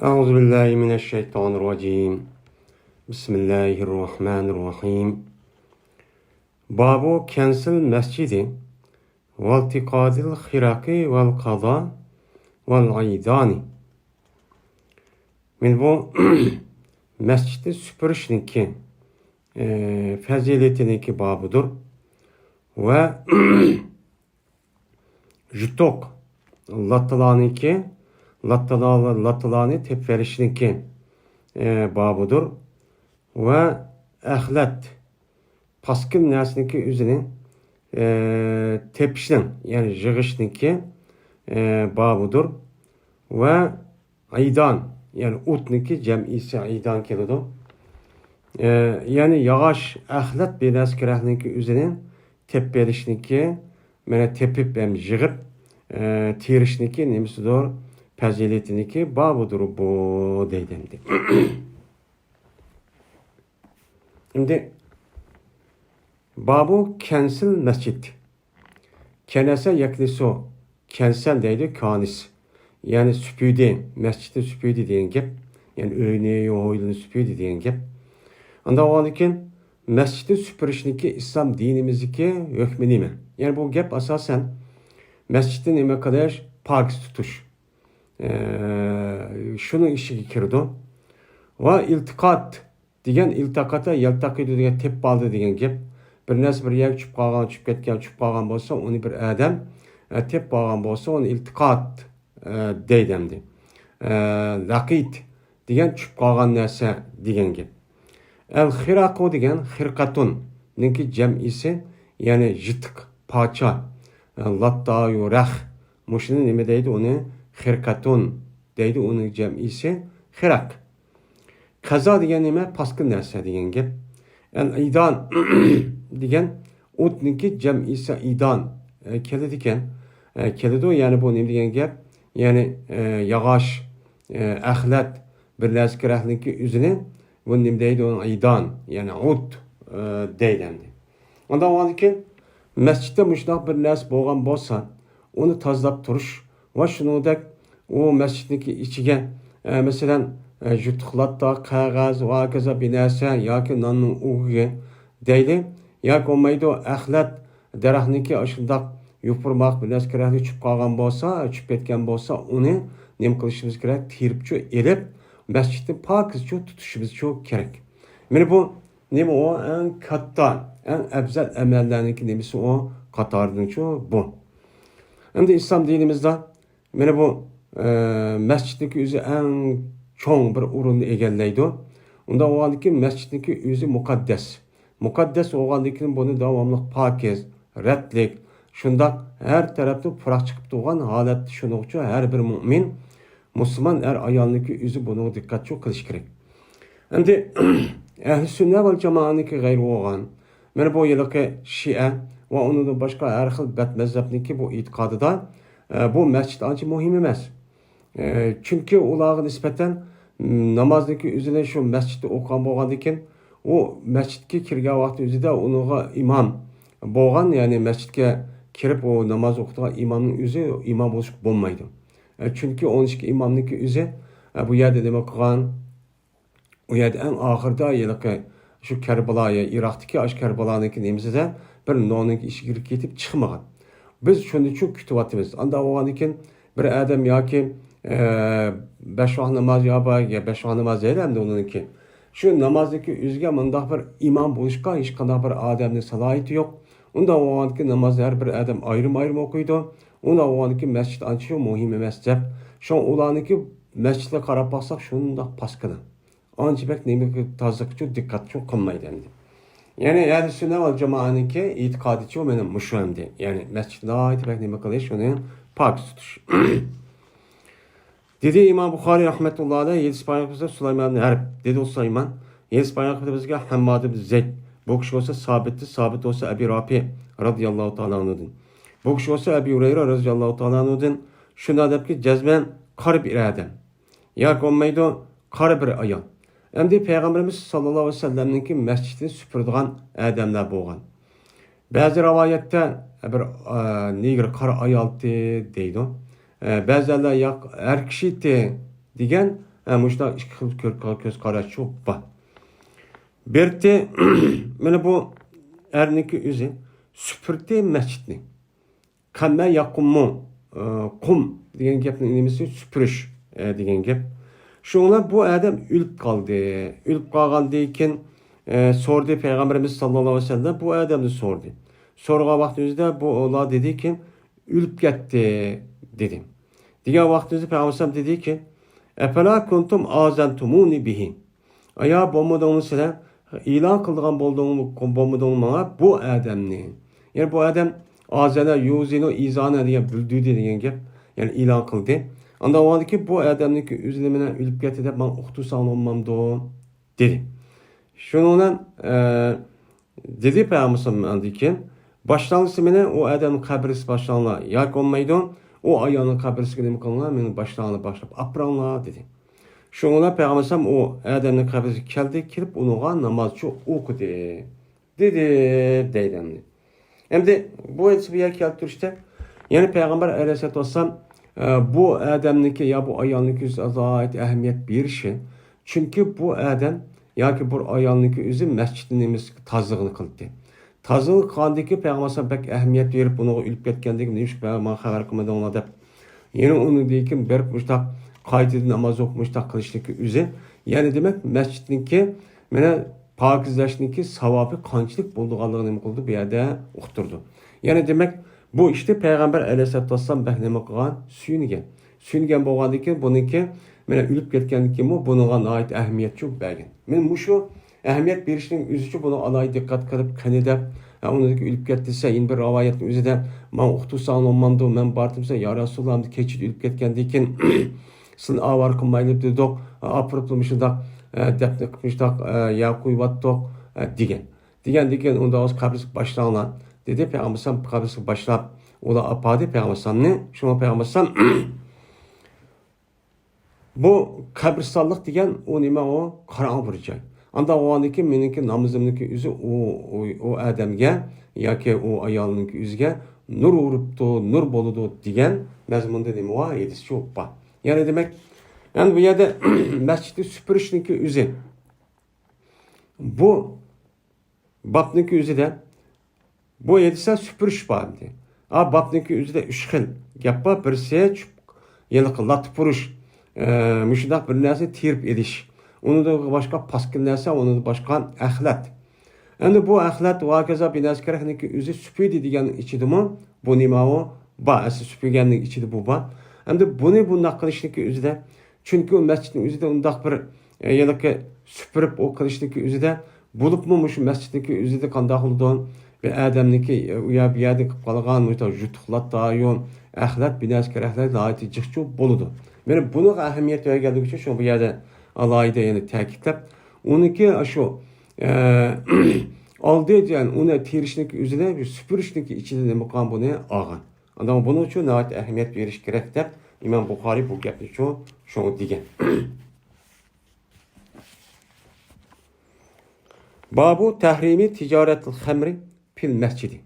أعوذ بالله من الشيطان الرجيم بسم الله الرحمن الرحيم باب كنس المسجد والتقاط الخرق والقضاء والعيدان من bu mescidi süpürüşünki faziletindeki babıdır ve jutok lattalani tepverişinki babıdır ve ahlet paskın nesninki üzerine tepişinin yani jığışınki babıdır ve aydan yani utniki cem'isi aydan kelidir. Yani yağış ahlet bir eskerahninki üzerine tepverişinki mene tepip hem jığıp tirişinki nemisidir faziletiniki babıdır bu deydimdi. Şimdi babu kensil mescid. Kenese yakliso. Kensel deydi kanis. Yani süpüdi. Mescidi süpüdi diyen gep. Yani öğneyi oylunu süpüdi diyen gep. Anda o anıkin mescidi süpürüşünki İslam dinimizdeki hükmü mi? Yani bu gep asasen mescidin ime kadar pak tutuş. Şunun işi kirdi. Ve iltikat degan iltaqata yaltaqidu degan tep baldı degan gap. Bir narsa bir yer tushib qolgan, tushib ketgan, tushib qolgan bo'lsa, uni bir odam tep qolgan bo'lsa, uni iltiqat deydimdi. Laqit degan tushib qolgan narsa degan gap. Al-xiraqu degan xirqatun ninki jam'isi, ya'ni jitiq, pocha, latta, yuraq. Mushuni nima deydi? Uni xirqatun deydi, uni jam'isi xiraq. Kaza degan nima? Paskın narsa degan gap. Yani idan degan o'tniki jam'isi idan keladi ekan. Keladi, yani bu nima degan gap? Yani yog'och, axlat birlashtirahninki o'zini bu nima deydi? Uni idan, yani o't deydi. Ondan oldiki masjidda mushundoq bir narsa bo'lgan bo'lsa, uni tozalab turish va shuningdek u masjidniki ichiga masalan jutuqlatda qog'oz va hokazo bir narsa yoki nonning ugi deydi, yoki olmaydi axlat daraxtniki shundoq yupurmoq bir narsa kerakli tushib qolgan bo'lsa, tushib ketgan bo'lsa, uni nima qilishimiz kerak? Tiribchi elib masjidni pokizcha tutishimiz kerak. Mana bu nima o eng katta, eng afzal amallarniki nimasi o qatoridan bu. Endi islom dinimizda mana bu masjidniki o'zi eng cho'ng bir o'rinni egallaydi. Unda o'g'andiki masjidniki o'zi muqaddas. Muqaddas o'g'andiki buni davomli pokiz, ratlik, shundoq har tarafda puroq chiqib turgan holatda shuning uchun har bir mu'min, musulmon er ayolniki o'zi buni diqqat qilish kerak. Endi ahli sunna val jamoaniki g'ayr bo'lgan. Mana bu yilqi Shia va undan boshqa har xil bat mazhabniki bu e'tiqodida bu masjid ancha muhim emas. Çünkü ularga nisbatan namozniki o'zini shu masjidda o'qigan bo'lgandan keyin u masjidga kirgan vaqt o'zida uninga imom bo'lgan, ya'ni masjidga kirib o namoz o'qitgan imomning o'zi imom bo'lish bo'lmaydi. Chunki o'nishki imomniki o'zi bu yerda nima qilgan? U yerda eng oxirda yilqi shu Karbaloya, Iroqdagi ash Karbaloniki nemisida bir nonning ishiga kirib ketib chiqmagan. Biz shuni uchun kutyapmiz. Anda bo'lgandan keyin bir odam yoki besh vaqt namoz ya besh vaqt namoz deydi uniki. Shu namozniki o'ziga mundaq bir imom bo'lishga hech qanday bir odamning salohiyati yo'q. Unda o'g'andiki namozni har bir odam ayrim-ayrim o'qiydi. Unda o'g'andiki masjid ancha muhim emas deb, shu ularniki masjidga qarab boqsak shundoq paskina. Ancha bak nima tozalik uchun diqqat qilmaydi endi. Yani ahli sunna val jamoaniki e'tiqodichi meni mushu endi. Yani masjidda aytib nima qilish, uni pok tutish. Dedi İmam Buxoriy rahmetullah aleyh, yedis payaqımızda Süleyman ibn Harb. Dedi o Süleyman, yedis payaqımızda Hammad ibn Zeyd. Bu kişi olsa sabit olsa Ebi Rafi radıyallahu ta'ala anudun. Bu kişi olsa Ebi Hureyre radıyallahu ta'ala anudun. Şuna deyip ki cezmen qarib bir adam. Ya olmaydı qarib bir ayol. Endi Peygamberimiz sallallahu aleyhi ve sellem'ninki mescidini süpürdiğen adamlar bo'lgan. Bazı rivayette bir negri qara ayoldi deydi. Ba'zilar yo'q er kishi degan Muşda iki göz qaraşı var. Berti mana bu erniki o'zi süpürdi mescidni. Qanday yaqinmi qum degan gapning nimasi süpürüş degan gap. Şunlar bu adam ölüp kaldı. Ölüp kalgandan keyin sordu Peygamberimiz sallallahu aleyhi ve sellem bu adamni sordu. Sorgan vaqtimizda bu ola dedi ki ölüp ketdi dedi. Degan vaqtimizda Peygamberimiz dedi ki efela kuntum azantumuni bihi. Aya bommadığınız sizler ilan kıldıgan bommadığınız bana bu adamni. Yani bu adam azana yuzinu izana diye bildirdi degan gap. Yani ilan kıldı. Anda o ki bu adamniki üzülemine ölüp ketdi deb ben uqtusan olmamdı dedi. Şununla dedi Peygamberimiz ki başlanısı mene o adamın kabrisi başlanla yak olmaydı. O ayağının kabrisi gibi kılınlar benim başlanla başlap apranla dedi. Şununla Peygamberimiz o adamın kabrisi geldi kirip onuğa namazçı okudu dedi deylemdi. Hem de bu hadisi bir yer keltir işte. Yani Peygamber aleyhisselatü vesselam bu adamniki ya bu ayağıniki azayet ehemmiyet bir şey. Çünkü bu adam ya ki bu ayağıniki üzüm mescidimiz tazlığını kıldı. Tazlığını kıldığı Peygamber'e pek ehemmiyet verip bunu ölüp ketkendik neymiş bana haber kılmadı ona da. Yine onu diyekim berip müştak kaydı namaz okumuştak kılıştaki üzüm. Yani demek mescidinki mene pakizleşteki savabı kançlık bulduğalığını kıldı bir yerde uqturdu. Yani demek bu işte Peygamber aleyhisselatü vesselam behneme kılgan suyunigen. Suyunigen boğandı ki bununki mene ölüp ketkenlik mi bununla ait ehemmiyet çok belgin. Men bu şu ehemmiyet berişinin üzücü bunu alay dikkat kılıp kanedep onundaki ölüp kettiyse yine bir ravayetin üzü de man uqtusan olmamdı men bartımsa ya Resulullah'ım keçit ölüp ketkendikin sizin avar kılmaylıp dedik apırıplımışıdak depne kılmışdak ya kuyvattık digen onda az kabrisi başlanan dedi Peygamber'in kabrisi başlap o da apadı Peygamber'in ne? Şuna Peygamber'in bu kabristanlık degen o nima o qarang bir joy. Anda o andaki meniki namazımniki üzü o adamga yoki o ayolniki üzüge nur uruptu, nur boludu degen mazmunda nima var edis shu bor. Yani demek yani bu yerde mescidi süpürüşniki üzü bu babniki üzü de bu edise süpürüş var dedi. A babniki üzü de üç xil gap bor. Birisi yılıqı latpuruş müşidak bir narsa terip ediş. Onu da başka paskın narsa, onu da başka ahlat. Yani bu ahlat vakaza binaskarhniki üzü süpüydü degen içidi mi? Bu nima o? Ba, asıl süpügenlik içidi bu ba. Hem bunu bundak kılışniki üzü de çünkü o mescidin üzü de undak bir yılıqı süpürüp o kılışniki üzü de bulup mu şu mescidinki üzü de kandak oldu ve adamniki uya bir yerde qalğan müta jutuqlat dayon ahlat binaskarhlar laiti jıqçu boludu. Yani bunu ehemmiyet verdiği için şu bu yerde alayda yani ta'kidlab oniki şu aldı yani ona terişniki üzerine bir süpürüşniki içinde muqam bunu algan. Adam bunun için nəhayət ehemmiyet veriş gerek deb İmam Buxari bu gapni şunu degan. Babu tahrimi ticaretil xamri fil mescidi.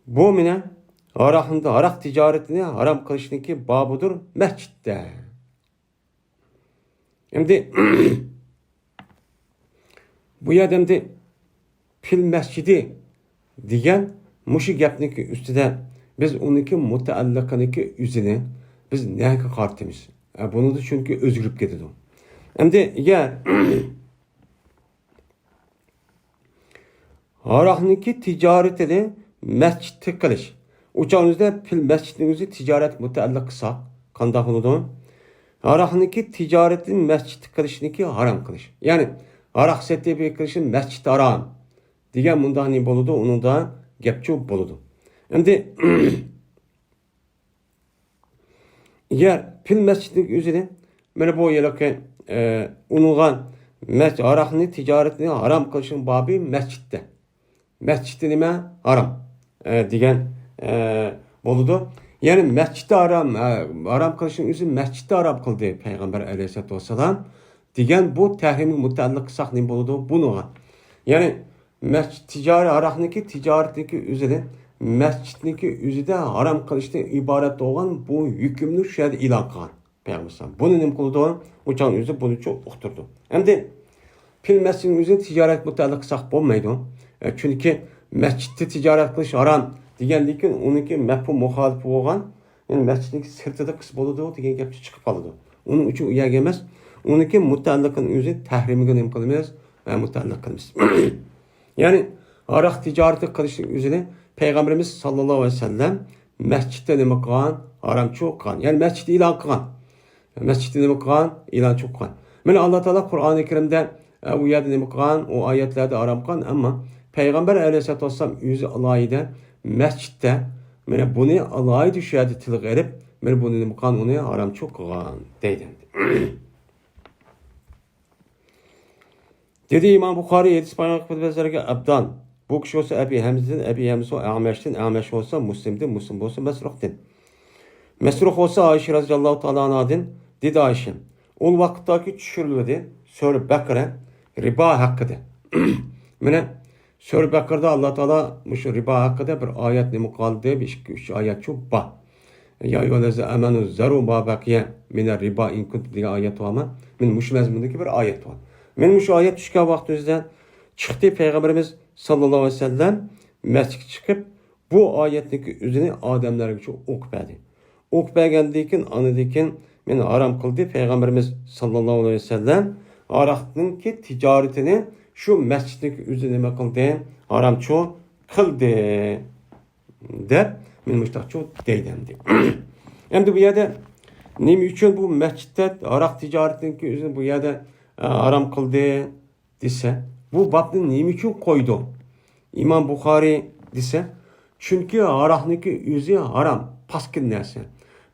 Bu mine arak ticaretini haram kılışniki babudur mescitte. Şimdi bu yerdemde fil mescidi degan muşu gapniki üstüde biz oniki mutaalliqaniki üzüne biz nega qartimiz. Bunu da çünkü özgürlük ketidi. Şimdi eğer arakniki ticaretini mescitte qilish uçağınızda fil mescidingizni ticaret mutaalliq qilsa qanday bo'ladi? Arakniki ticaretin mescid qilishniki haram qilish. Ya'ni arak setib qilish mescid haram degan bunda ne bo'ladi? Uni da gapchi bo'ladi. Endi eğer fil mescidning o'zida mana bu yerga unilgan arakni ticaretini haram qilishning babi mescidda. Mescidde nima? Haram degan bo'ladi. Yani mescidde haram kılışın üzüm mescidde haram kıldı Peygamber aleyhisselatü vesselam. Degan bu tahrimi mutaalliq qilsak ne bo'ladi? Bunuğa. Yani mescid ticari arakniki ticaretniki üzerine masjidniki o'zida harom qilishdan iborat bo'lgan bu hukmni shu yerda e'lon qilgan payg'ambar. Buni nima qildi? O'chang o'zi buni çok uqtirdi. Endi fil masjidning o'zini tijorat mutaalliq qilsak bo'lmaydi. Chunki masjidda tijorat qilish harom degandan keyin uniki mafhum muxolif bo'lgan, ya'ni masjidning sirtida qilsa bo'ladi degan gap chiqib qoladi. Uning uchun u yerga emas, uniki mutaalliqning o'zi tahrimiga nima qilamiz? Mutaalliq qilamiz. Ya'ni aroq tijarati qilishning o'zini Peygamberimiz sallallohu aleyhi ve sellem masjidda nima qilgan? Haramchi qilgan. Ya'ni masjidda e'lon qilgan. Masjidda nima qilgan? E'lonchi qilgan. Mana Alloh taolo Qur'oni Karimda bu yerda nima qilgan? O oyatlarda harom qilgan, ammo Peygamber aleyhissalatu vesselam o'zi alohida masjidda mana buni alohida shu yerda tilga olib, mana buni nima qilgan? Uni haramchi qilgan deydi. Dedi İmam Buxoriy hadis bayon qilib abdan. Bu kishi olsa Abi Hamzdan, Abi Hamza Amashdan, Amash olsa Muslimdan, Muslim olsa Masruhdan. Masruh olsa Ayşe radhiyallohu taala anhadan dedi Ayşe. O vaqtdagi tushirildi Sura Baqara riba haqida. Mana Sura Baqarada Alloh taolo shu riba haqida bir oyat nima qildi? 2-3 oyat shu bor. Ya ayyuhallazi amanu zaru ma baqiya min riba in kuntum degan oyat var. Men mush mazmundagi bir oyat var. Men mush oyat tushgan vaqtimizda chiqdi Peygamberimiz sallallohu aleyhi ve sellem masjidga chiqib bu oyatning o'zini odamlarga shu o'qib berdi. O'qib bergandan keyin anidan meni harom qildi Peygamberimiz sallallohu aleyhi ve sellem aroqning tijoratini shu masjidning o'zi nima qildi? Haromchi qildi deb men mushtaqchi deydim deb. Endi bu yerda nima uchun bu masjidda aroq tijoratining o'zini bu yerda harom qildi desa, bu babni nima uchun qo'ydi? İmam Buxoriy desa, chunki aroqniki o'zi harom, paskin narsa.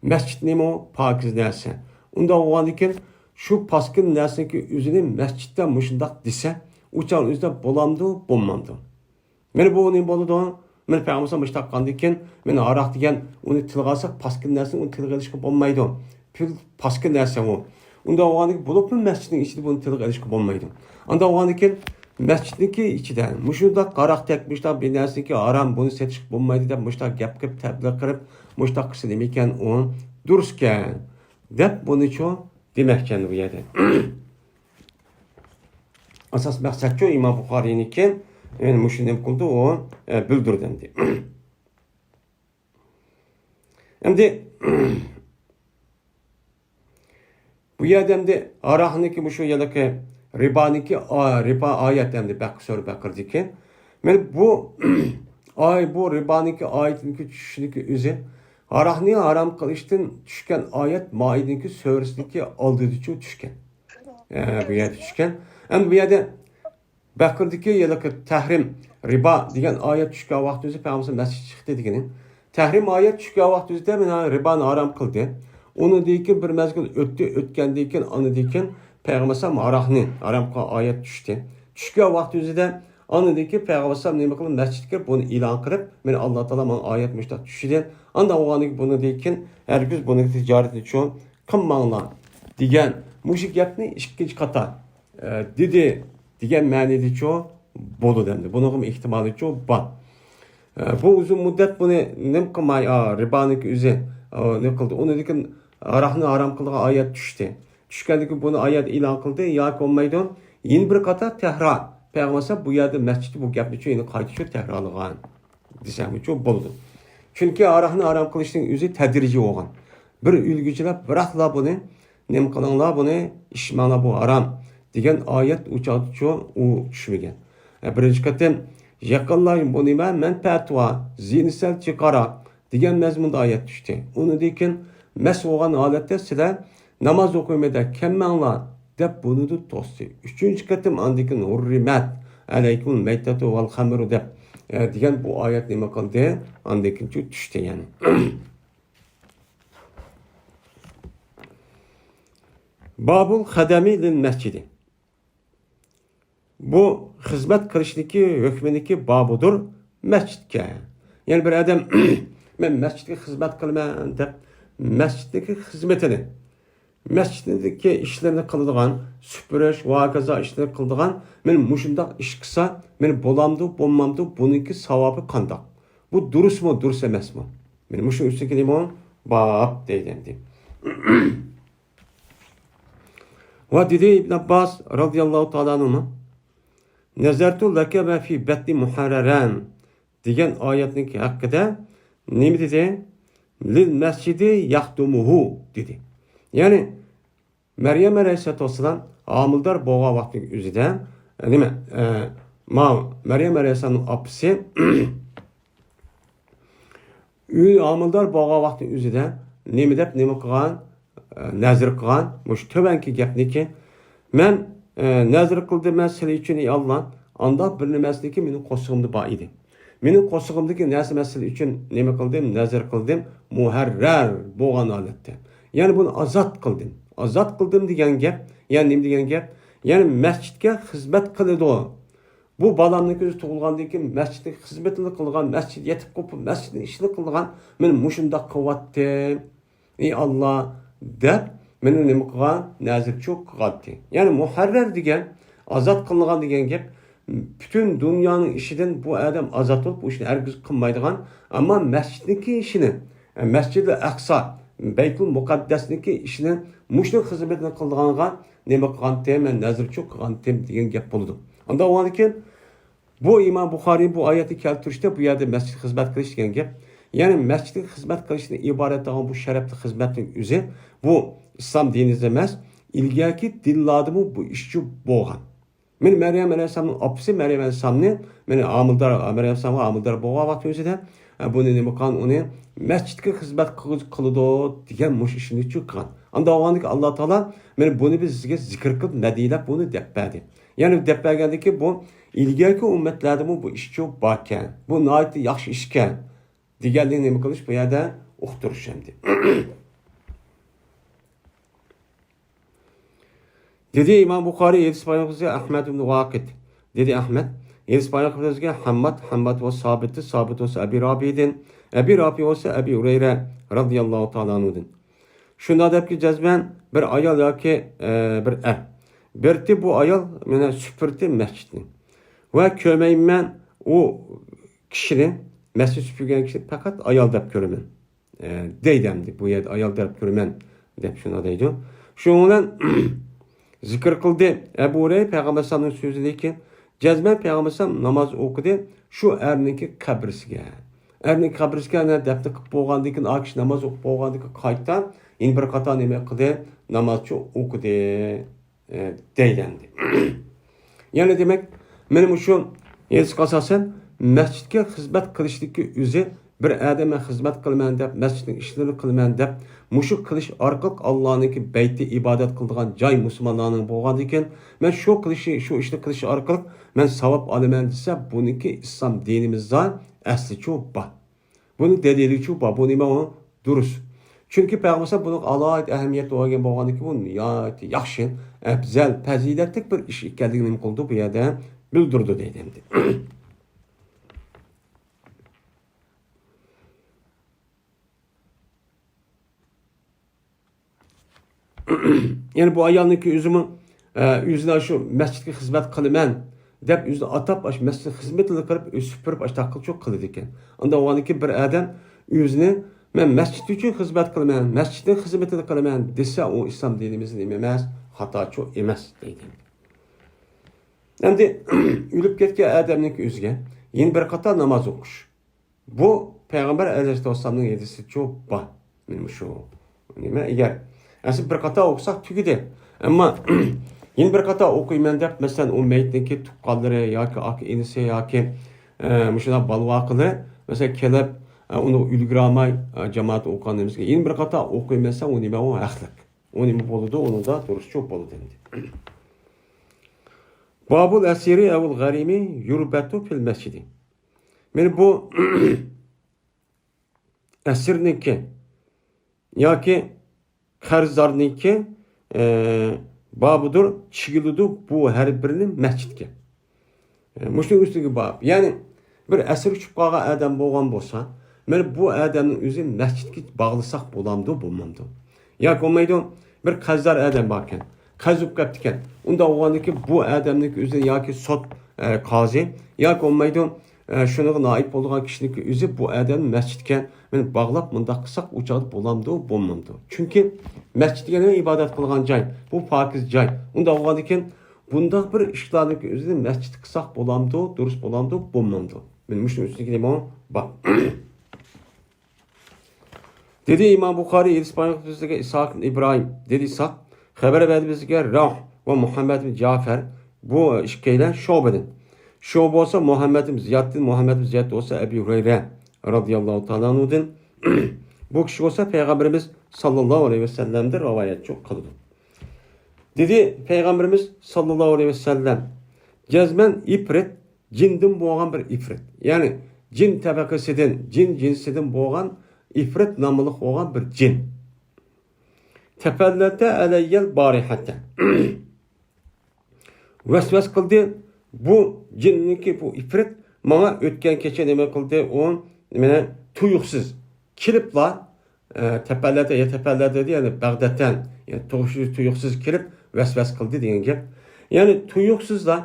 Masjid nima? Pokiz narsa. Unda o'g'andikin shu paskin narsaniki o'zini masjidda mushundaq desa, uçan o'zida bo'lamdi, bo'lmadi. Mana bu nima bo'ladi? Men payg'ambar mushtaqqandan keyin men aroq degan uni tilga olsak paskin narsa, uni tilga olishga bo'lmaydi. Paskin narsa u. Unda o'g'andik bo'libmi masjidning ichida buni tilga olishga bo'lmaydi. Unda o'g'andikin masjidniki ichida mushundaq aroq tekmishlar bir narsaniki harom, buni setish bo'lmaydi deb mushtaq gap qilib tabliq qilib mushtaq qilsa nima ekan u durustkan deb buni cho demakkan bu yerda. Asas maqsad cho İmam Buxoriyniki men mushuni qildi u bildirdim deb. Endi bu yerda endi aroqniki shu yerdagi ribaniki riba oyat endi Sura Baqardagi. Men bu bu ribaniki oyatniki tushishniki o'zi aroqni harom qilishdan tushgan oyat Maideniki surasiki oldida tushgan. Bu yerda tushgan. Endi bu yerda Baqardagi yerdagi tahrim riba degan oyat tushgan vaqt o'zi payg'ambar masjid chiqdi degani. Tahrim oyat tushgan vaqt o'zida men ribani harom qildi. Unidan bir mezgil o'tgandan keyin anidan payg'ambar aroqni harom qilgan oyat tushdi. Tushgan vaqt o'zida anidagi payg'ambar nima qilib masjidga buni e'lon qilib, men Alloh taolo men oyat mushtaq tushdi. Anda o'g'aniga bunidan keyin hargiz buni tijorat uchun qilmanglar degan mushuk gapni ikkinchi qator dedi degan ma'noda cho bo'ldi endi. Buning ehtimoli cho bor. Bu uzun muddat buni nim qilmay ribaniki o'zi nima qildi? Unidan keyin aroqni harom qilgan oyat tushdi. Tushgandan keyin buni oyat e'lon qildi, yoki bo'lmaydi. Yeni bir qator tahrir payg'ambar bu yerda masjidda bu gapni cho endi qayta takrorlagan desam cho bo'ldi. Chunki aroqni harom qilishning o'zi tadrijiy bo'lgan. Bir ulgujilab biroqla buni nima qilinglar, buni ishmanglar, bu harom degan oyat uchoqcho u tushmagan. Birinchi qatim yaqinlar bu nima manfaat va zinsal chiqara degan mazmunda oyat tushdi. Unidan keyin mas bo'lgan holatda sizlar namoz o'qiymada kemmanglar deb buni to'sdi. Uchinchi qatim andikin hurrimat alaykum maytatu val khamru deb degan bu oyat nima qildi? Andikin tushdi yani. Babul xadami lil masjidi. Bu xizmat qilishniki hukminiki babudur masjidga. Yani bir adam men masjidga xizmat qilaman deb masjiddagi xizmatini masjiddagi ishlarni qiladigan, supurish va hokazo ishlarni qiladigan men mushundaq ish qilsa, men bo'lamdi, bo'lmamdi, buniki savobi qandoq? Bu durus mu, durus emas mı? Benim şu üstteki limon bab deydi. Ve dedi İbn Abbas radıyallahu ta'ala anhuma Nezertu leke ve fi betni muharreren degan oyatning hakkında ne dedi? Lil mescidi yahdumuhu dedi. Yani Meryem Aleyhisselam amildor bo'lgan vaqtning o'zida Meryem Aleyhisselamning opasi uy amildor bo'lgan vaqtning o'zida nima qilgan? Nazr qilgan. Mush to'banki gapniki men nazr qildim men sizlar uchun ey Alloh, anda bir nimasiniki mening qo'shig'imda bor edi. Mening qo'shig'imdagi narsa masala uchun nima qildim? Nazr qildim, muharrar bo'lgan holatda. Ya'ni buni ozod qildim. Ozod qildim degan gap, ya'ni nima degan gap? Ya'ni masjidga xizmat qiladi. Bu balamning o'zi tug'ilgandan keyin masjidning xizmatini qilgan, masjid yetib qolib, masjidning ishini qilgan, men mushunda qildim. Ey Alloh deb meni nima qilgan? Nazr qildi. Ya'ni muharrar degan, ozod qilingan degan gap bütün dünyanın işinden bu adam azat olup bu işini herkes kılmaydıgan ama mescidindeki işini Mescid-i Aksa Beytul Mukaddes'deki işini muşluk hizmetini kıldığına neme kılgan temen nazır çok kılgan tem diyen gap buldu. Onda o anken bu İmam Bukhari bu ayeti keltirişte bu yerde mescid hizmet kılış diyen gap. Yani mescidin hizmet kılışını ibaret olan bu şerefli hizmetin üzeri bu İslam dini demez. İlgaki dilladımı bu işçi boğan. Men Meryem Aleyhisselam'ın apisi Meryem Aleyhisselam'ın meni Meryem Aleyhisselam'a amildor bo'lgan vaqt o'zida buni nima qilgan uni masjidga xizmat qiladi degan mush ishni chiqqan. Anda o'g'andiki Alloh taolo meni buni biz sizga zikr qilib madilab buni deb berdi. Ya'ni deb bergandiki bu ilgaki ummatlarda bu ishchi bor ekan. Bu nihoyatda yaxshi ish ekan deganlikni nima qilish bu yerda uqtirish endi. Dedi İmam Bukhari Yedis Paygamberi Ahmed ibn Vakit. Dedi Ahmed Yedis Paygamberi Hammad ve Sabit ve Ebi Rabi'den. Ebi Rabi olsa Ebi Hureyre radıyallahu ta'ala anhu'dan. Şunda dep ki cezben bir ayal yoki bir er. Birti bu ayal mene süpürti mescidini. Ve kömeymen o kişinin mescid süpürgen kişi fakat ayal dep görümen. Deydemdi bu yerde ayal dep görümen dep şuna deydi. Şundan zikr qildi. Ebu Hureyre Peygamber sallallahu aleyhi ve sellem'deki cezmen Peygamber sallallahu namaz okudu. Şu erniki kabrisiga. Erning kabrisiga daftar qilib bo'lgandan keyin akish namoz o'qib bo'lgandan keyin qaytadan yana bir qator nima qildi? Namozchi o'qidi deyildi. Ya'ni demak, men shu hech asosan masjidga xizmat qilishlikka o'zi bir odamga xizmat qilaman deb, masjidning ishlarini qilaman deb, mushuk qilish orqali Allohniki bayti ibodat qiladigan joy musulmonlarning bo'lgandan keyin men shu ishni qilish orqali men savob olaman desa, buniki islom dinimizda asli chu bor. Buni dalili chu bor. Bu nima u? Durust. Chunki payg'ambar buni alohida ahamiyat olgan bo'lgandan keyin bu nihoyatda yaxshi, afzal, fazilatli bir ish ekanligini qildi bu yerda bildirdi deydi endi. Yani bu ayolniki yüzüne şu mescidga xizmat qilaman deb yüzüne atab mescid xizmatini qilib süpürib taqil çok qiladi ekan. Unda o'g'aniki bir odam yüzüne men masjid uchun xizmat qilaman, masjidning xizmatini qilaman desa, o islom dinimizning emas, xato çok emas deydi. Endi o'lib ketgan odamning o'ziga yana bir qator namoz o'qish. Bu payg'ambar alayhissalomning hadisi çok bor. Men shu nima agar aslında bir qator o'qisak tugidi. Ammo yine bir qator o'qiyman deb, masalan, o mayitniki tuqqanlari yoki aka inisi yoki mushuna balvoqilari masalan kelib uni ulgurmay jamoat o'qiganimizga yine bir qator o'qiymansa, u nima u haqliq. U nima bo'ladi? Uni da durust cho'p bo'ladi endi. Babul asiri avul g'arimi yurbatu fil masjidi. Men bu asirniki yoki qarzdorniki babudur chigilidu bu har birini masjidga. Mushning ustiga bab. Ya'ni bir asir uchib qolgan odam bo'lgan bo'lsa, men bu odamning o'zi masjidga bog'lasak bo'lamdi, bo'lmamdi. Yoki bo'lmaydi, bir qarzdor odam bor ekan, qarz olib qolibdi ekan. Unda o'g'andiki bu odamning o'zi yoki sot qozi yoki bo'lmaydi Şunaqa naib bo'lgan kishiniki o'zi bu odamni masjidga men bog'lab mundaq qilsak u chog'da bo'lamdi, bo'lmamdi. Chunki masjidga ibodat qilgan joy, bu pokiz joy. Unda bo'lgandan keyin bundaq bir ishlarni o'zida masjid qilsak bo'lamdi, durust bo'lamdi, bo'lmamdi. Men mushuni ustiga nima bor. Dedi İmam Buxoriy İspanyolca İshaq İbrahim dedi İshaq xabar berdi bizga Rah va Muhammad ibn Ja'far bu ikkilan Shobadan. Şu olsa Muhammed ibn Ziyad olsa Ebu Hureyre radıyallahu ta'ala anhu'dan bu kişi olsa Peygamberimiz sallallahu aleyhi ve sellem'de rivayet çok kıldı. Dedi Peygamberimiz sallallahu aleyhi ve sellem cezmen ifrit cindin boğan bir ifrit. Yani cin tabakasıdan, cin cinsinden boğan ifrit namılık olan bir cin. Tepellete aleyyel barihate. Vesves kıldı. Bu cinniki bu ifrit bana ötken keçe nima qildi o meni tuyuqsiz kiriblar tepelerde yani Bag'daddan yani tuyuqsiz kirib vasvas qildi degan gap. Yani tuyuqsizlar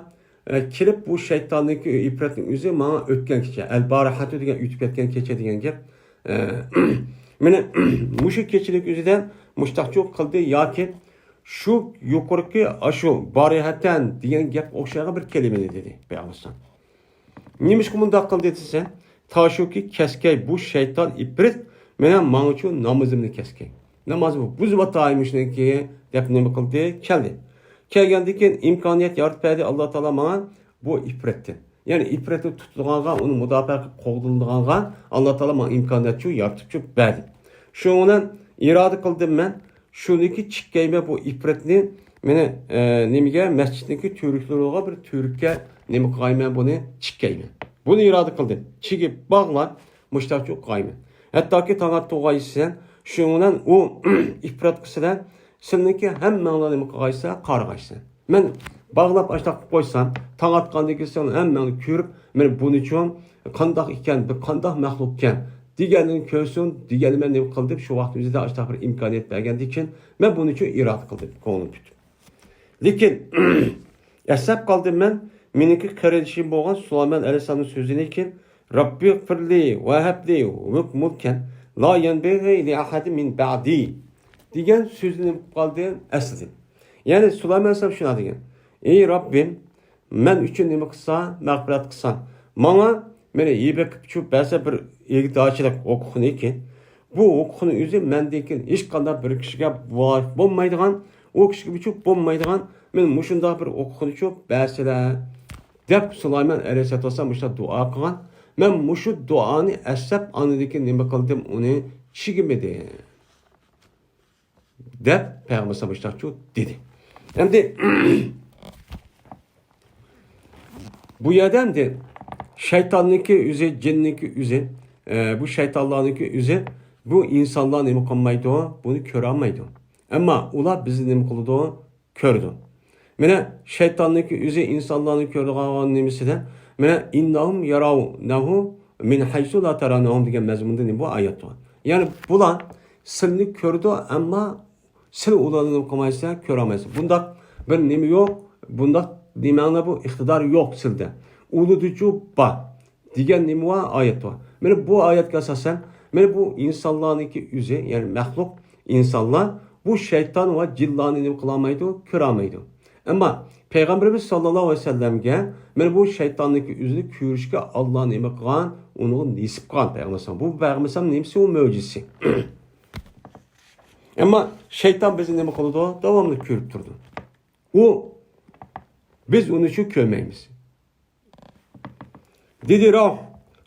kirib bu shaytonniki ifritning o'zi bana ötken keçe el barahatu degan o'tib ketgan kecha degan gap. Meni mushu kechilik o'zidan mushtaqchoq qildi yoki şu yukarıki aşu barihaten diyen gap okşayan bir kelimeni dedi Peygamber. Neymiş ki bunda akıl dediyse ta şu ki keskey bu şeytan ibret menen mançu namazımını keskey. Namazımı bu zıvataymış ne ki dep nemi kıldı keldi. Kelgendikin imkaniyet yaratpaydı Allah Teala bana bu ibretti. Yani ibreti tutulğanğa onu müdafaa qoğdulğanğa Allah Teala bana imkaniyet şu yaratıp berdi. Şu onun irade kıldım ben. Şuniki çıkkayma bu ifretni mene nimige mescidniki türkleri bir türkke nimi qayman bunu çıkkayma. Bunu irade kıldım. Çigip bağlar müştaq çok qayma. Hatta ki tanat toğaysan şundan o ifret kısıdan sizniki hemmeğine nimi qaysa qarğaysan. Men bağlap açtaq qoysam tanatqandaki sen hemmeğini körüp men bunu için qandaq iken bir qandaq məxluqken diğerinin körsün, diğerine ne kıldım şu vakit üzerinde açtaq bir imkaniyet vergendi için ben bunun için irad kıldım, konum tuttum. Lakin esap kaldım ben miniki kardeşim boğan Süleyman Aleyhisselam'ın sözüne ki Rabbi firli ve hebli ve mulken la yenbeği li ahadi min ba'di diyen sözüne kaldım esledim. Yani Süleyman Aleyhisselam şuna diyen ey Rabbim men üçün ne kısa mağfiret kısan bana mene iyi bakıp şu belse bir ilgidağçılık okuğunu ki bu okuğunu özü mendeki hiç kadar bir kişiye bulmaydıgan o kişiye bir çok bulmaydıgan men muşunda bir okuğunu çok belseler dep Süleyman Aleyhisselatü Vesselam muşta dua kılan men muşu duanı esep anıdaki nime kıldım onu çigimedi dep Peygamber muşta çok dedi. Hem de bu yerden de şeytanlıki üze, cinniki üze, bu şeytanlarınki üze, bu insanlar nemi kılmaydı o, bunu körülmeydi. Ama ular bizi nemi kıldı o, kördü. Mene şeytanlıki üze, insanların körülüğü nemisi de, mene innahum yaravnehu min haysu la teranehum diyen mezmunda nemi bu ayet var. Yani bular seni kördü ama sen ularını nemi kılmaysa körülmeysin. Bunda bir nemi yok, bunda nimana bu iktidar yok silde. Uluducu ba diyen nimva ayet var. Yani bu ayetke asasen yani bu insanlarınki üze yani mehluk insanlar bu şeytan ve cillanını kılamaydı, küramaydı. Ama Peygamberimiz sallallahu aleyhi ve sellem'ge yani bu şeytanlıki üzünü kürüşke Allah'ın emi kılan onu nisip kılan Peygamberimiz. Bu Peygamberimiz nemsi o mevcisi. Ama şeytan bizim emi kılıdı devamlı kürüp durdu. O biz onu için kömeyimiz. Dedi Rah,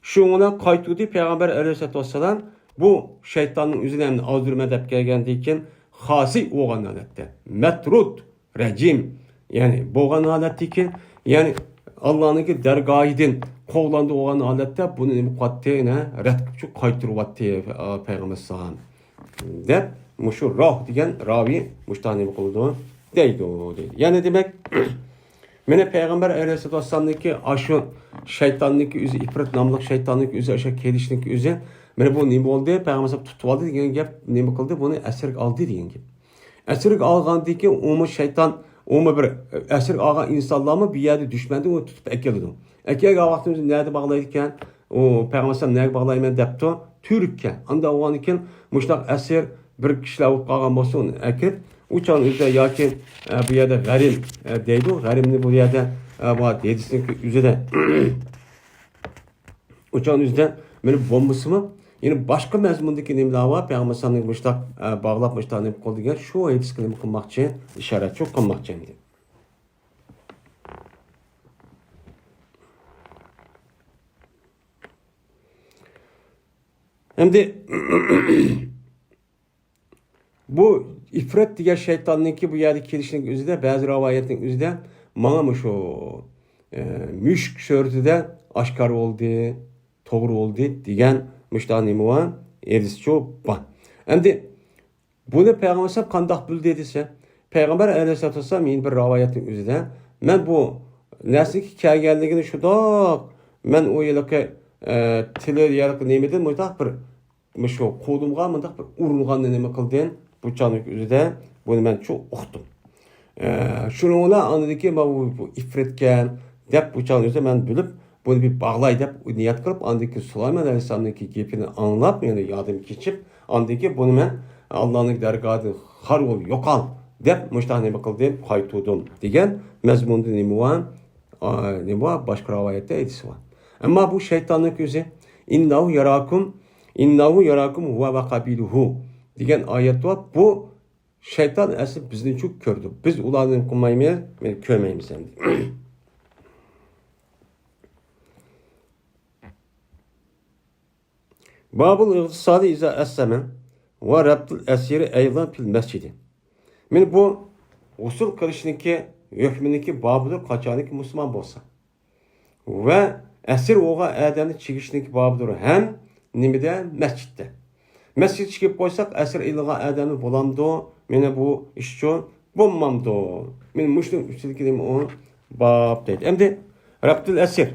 şuna qaytırdı Peygamber Aleyhisselatü Vesselam bu şeytanın üzerinden azdırma edip gelgendikken hasi oğan halette. Metrud, rejim yani boğan haletteki yani Allah'ın dergahidin kovlandı oğan halette bunun mukaddeyine retkipçu qaytırıvattı Peygamber Sallam. De muşur Rah diyen ravi muştanemi kıldı deydi o deydi. Yani demek mene Peygamber Aleyhisselatü Vesselam'daki aşı şeytanlık yüzü ifrit namlık şeytanlık yüzü aşağı kelişlik yüzü mene bu nemi oldu Peygamber tutup aldı diyen gap nemi kıldı bunu esirlik aldı diyen gap. Esirlik algandaki umu şeytan Onu bir esir ağa insanlarımı bir yerde düşmende onu tutup ekelidim. Ekeli vaxtımızda nerede bağlayırken o Peygamber nerede bağlayayım depti Türkiye. Anda o an iken muştak esir bir kişiler olup kalgan bolsa onu ekip uçağın üzerinde yakin bu yerde garim deydi. Garimini bu yerde bu dedisinin üzerinde uçağın üzerinde benim bombası mı? Yani başka mezmundaki nimler var. Peygamber sallallahu muştak bağlap muştak nem kol diyen şu ayet nem kılmakçı işaret çok kılmakçı. Hem de bu ifrat diye şeytanın ki bu yerde kelişinin üzerinde bazı rivayetlerin üzerinde bana şu müşk şörtüde aşkar oldu, doğru oldu diyen müştanimi var. Edis çok var. Hem de bunu Peygamber sallallahu kandak bül dediyse Peygamber aleyhissalatü vesselam yine bir rivayetin üzerinde ben bu neslik kelgenligini şu da ben o yılki tili yarık nemeden mutlak bir şu kodumga mutlak bir urulgan neme kıldın bu canlık üzerinde bunu ben çok okudum. Şununla anladı ki bu ifretken dep bu canlık üzerinde ben bilip bunu bir bağlay dep niyet kılıp andaki Süleyman Aleyhisselam'daki gepini anlap yani yardım geçip andaki bunu ben Allah'ın dergahı har ol yok al dep müştah neme kıldım kaytudum diyen mezmunda neme var başka rivayette edisi var. Ama bu şeytanlık yüzü innahu yarakum huve ve kabiluhu diyen ayet var. Bu şeytan aslında bizden çok kördü. Biz ulanın kumaymayız, körmeyimiz hem de. Babul iqtisadi iza esseme ve rabtul esiri eylan fil mescidi. Yani bu usul kılışınki hükmünki babıdır kaçaniki Müslüman bolsa. Ve esir oğa adamın çekişindeki babıdır hem nimide mescitte. Mescid çıkıp koysak esir ilağa adamı bulamdı. Mene bu işçi bulmamdı. Benim müştüm üstelik o bab deydi. Hem de rabtul esir.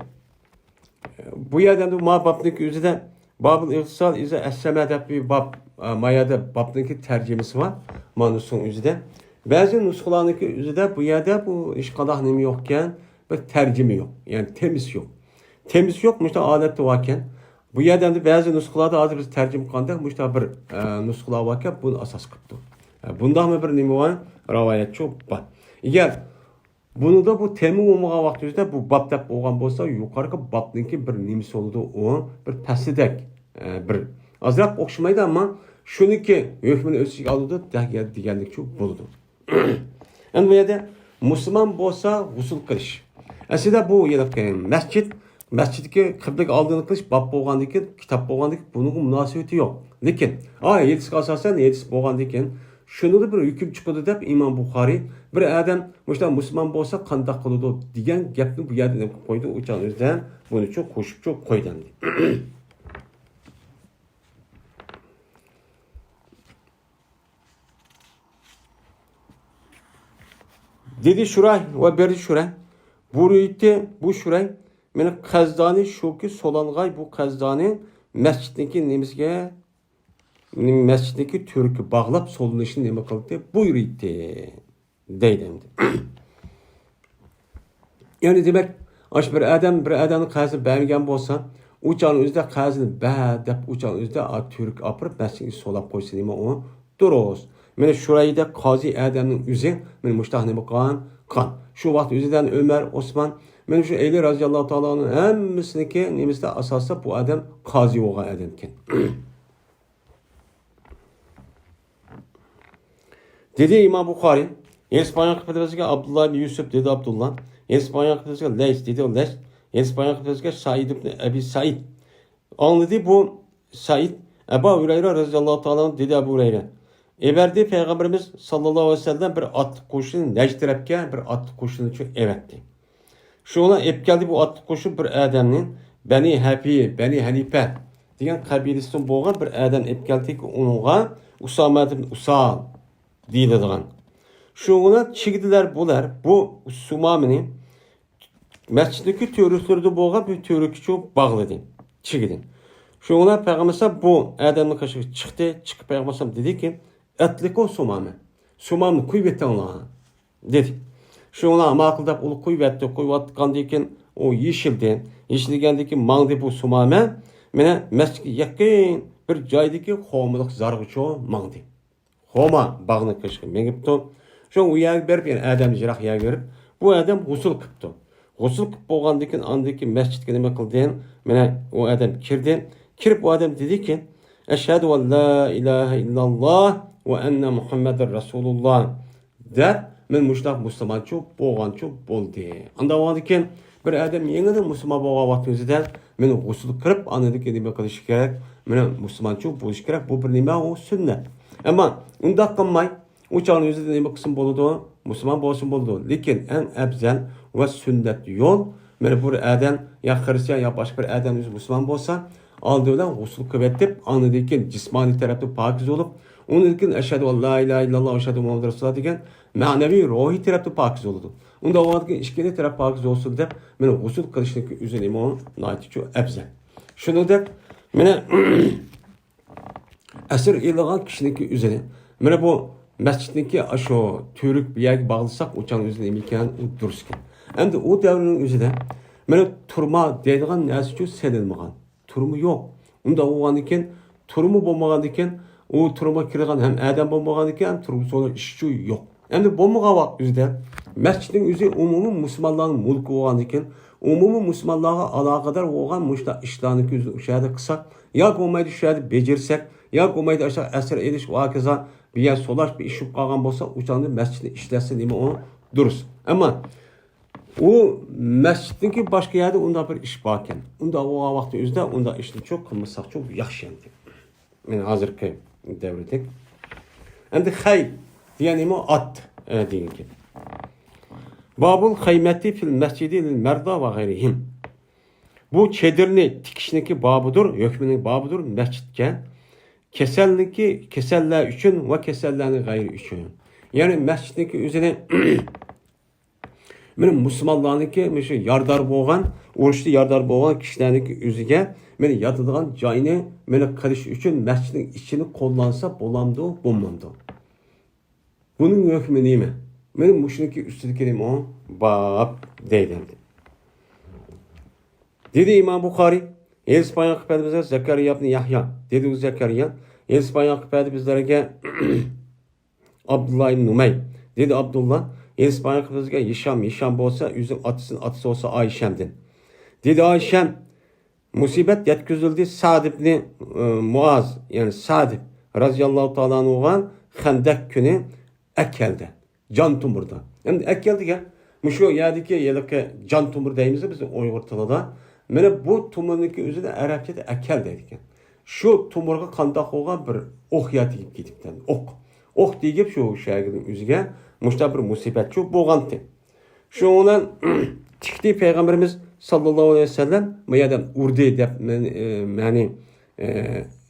Bu yerden de ma babdaki üzerinde babul iqtisal iza essemede bir bab mayada babdaki tercümesi var. Manusun üzerinde. Bazı nuskhalarındaki üzerinde bu yerde bu iş kadah nemi yokken bir tercüme yok. Yani temiz yok. Temiz yokmuş da adette varken bu yerden de bazı nuskhalarda az bir tercüme kandak muş da bir nuskhalar varken bunu asas kıptı. Bundan mı bir nemi var? Rivayet çok var. Eğer bunu da bu temin olmağa vaxtında bu babda olgan bolsa yukarıki babdaki bir nimisi oldu o bir pasidek bir azrak okşamaydı ama şunu ki hükmünü ölçüsü aldı degenlik çok buldu. Yani bu yerde Müslüman bolsa usul kılış. Aslında bu yerde mescidki kıblik aldığını kılış bab bolgandıkken kitap bolgandıkken bunun münasebeti yok. Lekin yetisi asasen yetisi bolgandıkken şunu da bir hüküm çıkıdı dep İmam Bukhari bir adam Müslüman bolsa kandak kılıdı diyen gapni bu yerde koydu uçan üzerinde bunu çok koşup çok koydu. Dedi şuray ve berdi şuray. Bu şuray meni qazdani şu ki solangay bu qazdani mesciddeki nemizge mesciddeki türkü bağlap solunuşun neme kıldı buyurdu deydi. Yani demek aş bir adamın qazını beğengen bolsa uçağın üzerinde qazını dep uçağın üzerinde türk apırıp mescidini solap koysun neme o duruz. Meni şurayda qazi adamın üzü meni muştah neme kan. Şu vaxt üzüden Ömer, Osman, men şu Eyli radiyallahu ta'ala'nın hemmisiniki nemizde asası bu adam qazi oğa adamken. Dedi İmam Bukhari, İspanya kıpırtısıge Abdullah bin Yusuf dedi Abdullah, İspanya kıpırtısıge Leys dedi Leys, İspanya kıpırtısıge Said ibn Ebi Said. Anladı bu Said, Ebu Hureyre radiyallahu ta'ala'nın dedi Ebu Hureyre. Everdi Peygamberimiz sallallahu aleyhi ve sellem bir at koşunu Necd tarafga bir at koşunu için evetti. Şuna ep geldi bu at koşun bir adamın Beni Hanife degan kabilesinden bo'lgan bir adam ep geldi ki onunla Usama ibn Usal deyiladigan. Şuna çigdiler bular bu Usumamini mesciddeki törüklerde bo'lgan bir törükçü çok bağladı. Çigdi. Şuna Peygamber bu adamın kaşı çıktı. Çıkıp Peygamber dedi ki Etliko sumamı. Sumamı kuybetten Allah'a. Dedi. Şuna maqıldap ulu qo'yvatgandan keyin o yeşildi. Yeşilgandan keyin mangdi bu sumama. Mene masjidga yaqin bir joydagi xo'miliq zarg'icho mangdi. Xoma bağını qishga mengibdi. Şu u yerga berib, yani adam jiroq yerga berib, bu adam g'usul qilibdi. G'usul qilib bo'lgandan keyin andagi masjidga nima qildi? Mene o adam kirdi. Kirib o adam dediki, "Eşhedü en la ilahe illallah ve enne Muhammedur Rasulullah." deb men mushtaq musulmoncha bo'lgancha bo'ldi. Anda bo'lgandan keyin bir adam yangidan musulmon bo'lgan vaqtimizda men g'usul qilib, anadagi nima qilish kerak? Meni musulmoncha bo'lish kerak. Bu bir nima? O sunnat. Ammo unda qilmay, o chog'ning o'zida nima qilsin bo'ladi? Musulmon bo'lsin bo'ladi. Lekin eng afzal va sunnat yo'l meni bir adam ya Hristiyan ya boshqa bir adam o'zi musulmon bo'lsa, oldindan g'usul qilib etib, anadagi keyin jismoniy tarafda pokiz bo'lib, undan keyin ashhadu an la ilaha illalloh va ashhadu muhammadur rasululloh degan ma'naviy ruhiy tarafda pokiz bo'ladi. Unda o'zga ikkala taraf pokiz bo'lsin deb meni g'usul qilishni o'zi nima aytuvchi afzal. Shuningdek, meni asr ilg'an kishiniki o'zini mana bu masjidniki shu to'rik bir yerga bog'lasak, o'chan o'zi nima ekan, u durust ekan. Endi u davrning o'zida mana turma deydigan narsa uchun selinmagan. Turma yo'q. Unda o'g'andan keyin turma bo'lmagandan keyin u turma kirgan ham adam bo'lmagandan keyin turma so'ra ishchi yo'q. Endi bo'lmagan vaqt o'zida masjidning o'zi umumiy musulmonlarning mulki bo'lgandan keyin umumiy musulmonlarga aloqador bo'lgan mushta ishlarni ko'zda o'shada qilsak, yoki bo'lmaydi o'shada bejirsak, yoki bo'lmaydi o'sha asr edish va kaza bir yer solash bir ish qolgan bo'lsa, o'shanda masjidni ishlasa nima u durust. Ammo u masjidniki boshqa yerda unda bir ish bor ekan. Unda o vaqtda o'zida unda ishni çok qilmasak çok yaxshi endi. Men hozirgi davrdek. Endi xay degan nima at degan ekan. Babul haymati fil mescidi lil merda ve gayrihim. Bu çedirni tikişniki babıdır, hükmünün babıdır mescidke. Keseller üçün ve kesellerin gayri üçün. Yani mescidniki üzerine benim Müslümanlarınki mesela yardar boğan, oruçlu yardar boğan kişilerdeki üzerine beni yatıdığan cayını beni karış üçün mescidin içini kullansa bolamdı, bulmamdı. Bunun hükmü değil mi? Benim müşriki üstüdeki o bab deydi. Dedi İmam Bukhari, İspanya kıpedi Zekeriya ibn Yahya. Dedi o Zekeriya, İspanya kıpedi bizlere Abdullah ibn Numey. Dedi Abdullah, İspanya kıpedi Hişam olsa, yüzün atısı olsa Ayşem'din. Dedi Ayşem, musibet yetküzüldü Sa'd ibn Muaz, yani Sa'd radıyallahu ta'ala olan Hendek günü Ekkel'de. Can tumurda. Yani ekkeldi ya. Şu yerdeki yedeki can tumur deyimiz bizim Uygur tilida. Mene bu tumurunki özü de Arapçada ekkel dedik. Şu tumurga qandaq olgan bir oq yatib ketibdi. Oq deyip şu şagirdin özüge muşta bir musibet şu bolğandı. Şu olan tikdi peygamberimiz sallallahu aleyhi ve sellem bu yerden urdu deb mani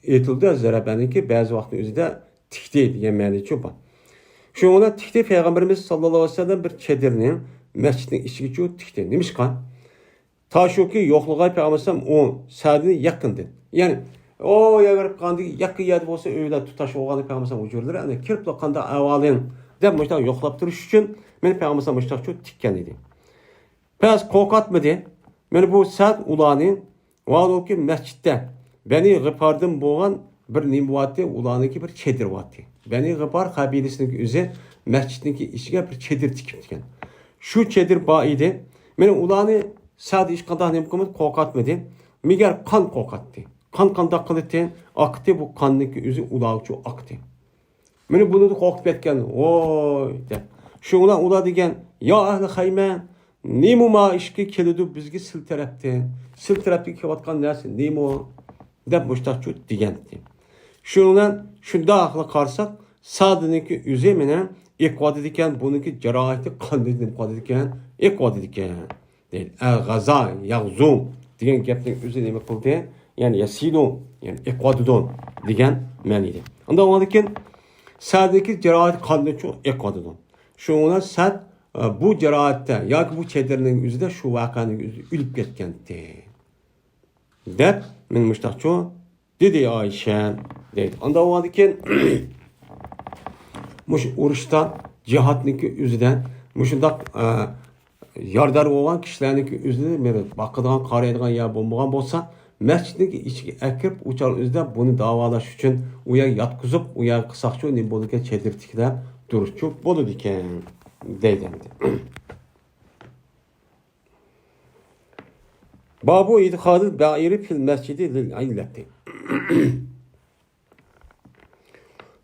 etildi zarabaniki bazı vaqtın özüde tikdi degan ma'no çok var. Şu ona tikdi peygamberimiz sallallahu aleyhi ve sellem bir çedirni mescidin içine çok tikdi. Neymiş kan? Ta şu ki yokluğa peygamberim o Sa'd'ine yakındı. Yani o yagarıp kandı yakın yerde olsa öyle tutaş olğanı peygamberim ucurlar. Yani kirip kanda avalın deb muşta yoklap duruş için men peygamberim muşta çok tikken idi. Peyaz korkatmadı. Men bu Sa'd ulanı valı ki mescitte beni gıpardım boğan bir nimvati ulanıki bir çedir vati. Beni Gıpar kabilesinin üzeri mescidindeki işine bir çedir tikiptiken. Şu çedir ba idi. Benim ulanı sadece iş kadar nemkumet korkatmadı. Miger kan korkattı. Kan da kılıttı. Aktı bu kanındaki üzü ulağı çok aktı. Beni bunu da korkup etken. Oy de. Şu ula degen. Ya ahli haymen. Nemu ma işki kelidi bizgi sil terapti kevatkan nersin. Nemu. Dep muştakçu digendi. Şunda akla karsak Sa'd'ınki üzemine ikvad ediken bununki cerahati kan dedim ediken ikvad ediken değil. El-gaza yagzum diyen gepnin üzerine kıldı. Yani yasilu yani ikvadudun diyen meniydi. Ondan oradaki Sa'd'ınki cerahati kan dedim ikvadudun. Şu ona Sa'd bu cerahatte ya ki bu çedirinin üzerinde şu vakanın üzerinde ülüp ketkendi. Dep men müştakçu dedi Ayşe deydi. Onda o adıken muş uruştan cihatniki üzüden Muşundaq yardar bo'lgan kishilarning o'zida meni boqadigan, qaraydigan yer bo'lmagan bo'lsa, masjidning ichiga akirib, o'char o'zida buni davolash uchun u yer yotqizib, u yer qisaqchi nima bo'ldi ekan, chetirtiklab turishchi bo'ladi ekan deydi. Babu idxalil ba'iri fil mescidi lil illati.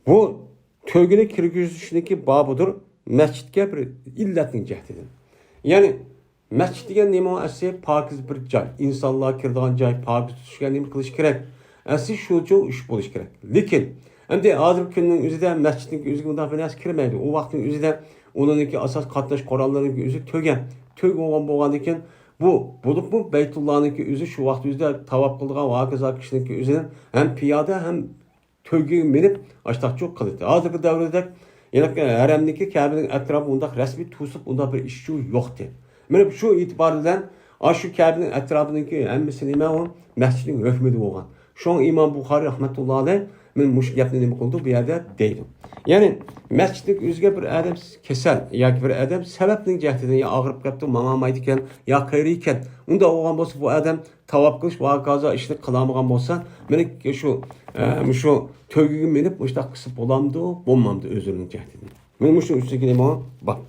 Bu tövgüne kirgizishdeki babudur. Mescidga bir illatning jahdidir. Yani mescid degan nima asli pokiz bir joy, insonlar kiradigan joy, pokiz tutishgan nima qilish kerak. Asli shu joy ish bo'lish kerak. Lekin endi hozirgi kunning o'zida masjidning o'ziga bunday bir narsa kirmaydi. U vaqtning o'zida ularningki asos qatnash qorallariningki o'zi to'gan bo'lgan ekan, bu bo'libmi Beytullah'ningki o'zi shu vaqt o'zida tavob qilgan va hokazo kishiningki o'zining ham piyoda ham to'yga minib ashtoqchoq qildi. Hozirgi davrda yani haremdeki Kabe'nin etrafı undaq resmi tusup undaq bir işçi yoktu. Mana şu itibarıyla şu Kabe'nin etrafındaki emmesini nima o mescidin hükmüdü olgan. Şu an İmam Bukhari rahmetullahi aleyh men mush gapni nima qildi bu yerda deydi. Yani mescidlik o'ziga bir adam kesal yoki bir adam sababning jihatidan ya og'rib qolibdi, mangolmaydi ekan, yo qayri ekan. Unda olgan bo'lsa bu adam tavob qilish va qazo ishni qilamagan bo'lsa, meni shu to'yga minib o'shtaq qilib bo'lamdi, bo'lmamdi o'zining jihatidan. Men shu ustiga nima bak.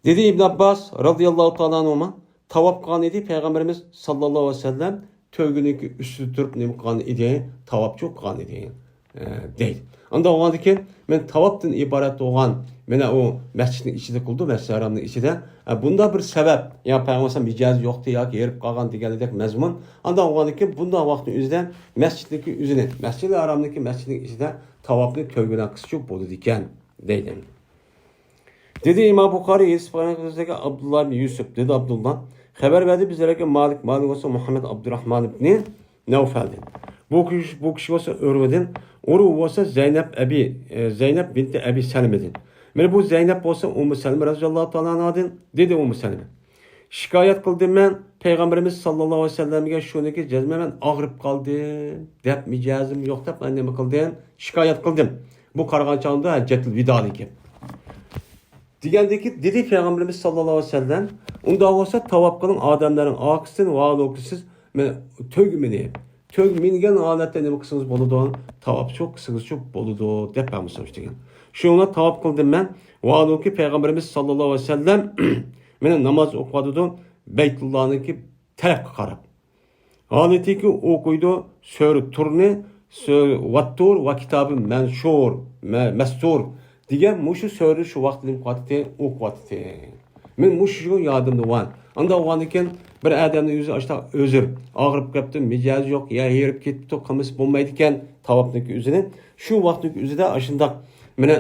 Dedi İbn Abbas radıyallahu ta'ala anhuma tavob qilgan edi payg'ambarimiz sallallohu alayhi vasallam to'yguniki üstü turib nima qilgan edi, tavapçı qilgan edi deydi. Anda olgandan keyin men tavapdan iborat bo'lgan mana o masjidning ichida qildi, Masjid Haramning ichida. Bunda bir sabab, ya payg'ambar mijoz yo'qdi yoki erib qolgan deganidek mazmun. Anda olgandan keyin bunda vaqtning o'zida masjidniki o'zini, Masjid Haramniki masjidning ichida tavapni to'yguna qilishchi bo'ladi ekan deydi. Dedi İmam Bukhari Yusuf'daki Abdullah ibn Yusuf dedi Abdullah. Haber verdi bizlere Malik olsa Muhammed Abdurrahman ibn Nevfel'den. Bu kişi olsa Urve'den, Urve olsa Zeynep binti Ebi Selme'den. Yani bu Zeynep olsa Ummu Selme radıyallahu ta'ala anha'den dedi Ummu Selme. Şikayet kıldım ben Peygamberimiz sallallahu aleyhi ve sellem'e şunaki cezmemen ağrıp kaldı. Dep micazım yok dep annemi kıldım. Şikayet kıldım. Bu kargan çağında haccetul vidali ki. Degandeki dedi Peygamberimiz sallallahu aleyhi ve sellem unda olsa tavap kılın adamların akısın ve alokisiz tögümini mingen alette ne kısınız boludu tavap çok kısınız çok boludu depamı degan. Şuna tavap kıldım ben ve aloki Peygamberimiz sallallahu aleyhi ve sellem meni namaz okudu Beytullah'nınki tarafga qarab. Aletiki okuydu sure turni sure vattur ve kitabı menşur mestur degan mushu sure shu vaqtda o'qiyotdi, o'qiyotdi. Men mushu yodimda var. Anda olgan ekan bir odamning o'zi ashta o'zir og'rib qolibdi, mijoz yo'q, ya herib ketibdi, qilmish bo'lmaydi ekan, tavobniki o'zini shu vaqtning o'zida ashundaq meni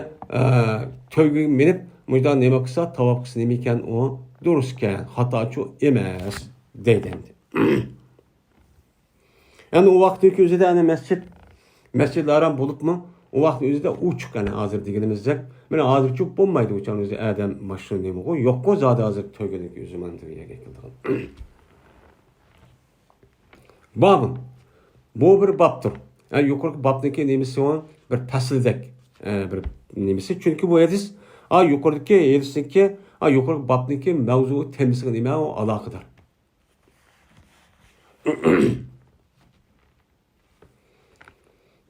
to'yga minib mujdan nima qilsa tavob qilsa nima ekan u durust ekan, xatochi emas deydi. Yani o vaqtning o'zida ana masjidlar ham bo'libmi? O vaqt o'zida uçuk yani hozir deganimizda mana hozir çok bo'lmaydi o'chan o'zi adam mashhur nima qo'y yo'q qo'y zodi hozir to'yganlik o'zi mana deyaga keldi. Babın bu bir babdır. Yani yukarı babdaki nemisi o bir fasildek bir nemisi çünkü bu hadis yukarıdaki hadisdeki yukarı babdaki mavzu temsilciga nima o aloqador.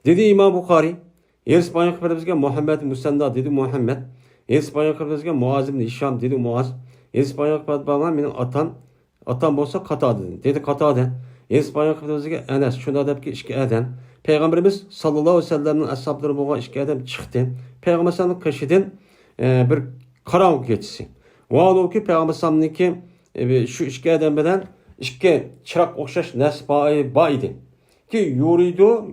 Dedi İmam Bukhari İspanya kıbrımızda Muhammed Musanna dedi Muhammed. İspanya kıbrımızda Muaz ibn Hişam dedi Muaz. İspanya kıbrımızda benim atam bolsa Katada dedi Katada. İspanya kıbrımızda Enes şunda deyip ki iki adam. Peygamberimiz sallallahu aleyhi ve sellem'in ashabları bolgan iki adam çıktı. Peygamber sallallahu kaşıdan bir karanlık geçisi. Vallahi ki Peygamber sallallahu şu iki adam bilen iki çırak okşaş nesba'yı baydı. Ki yuridu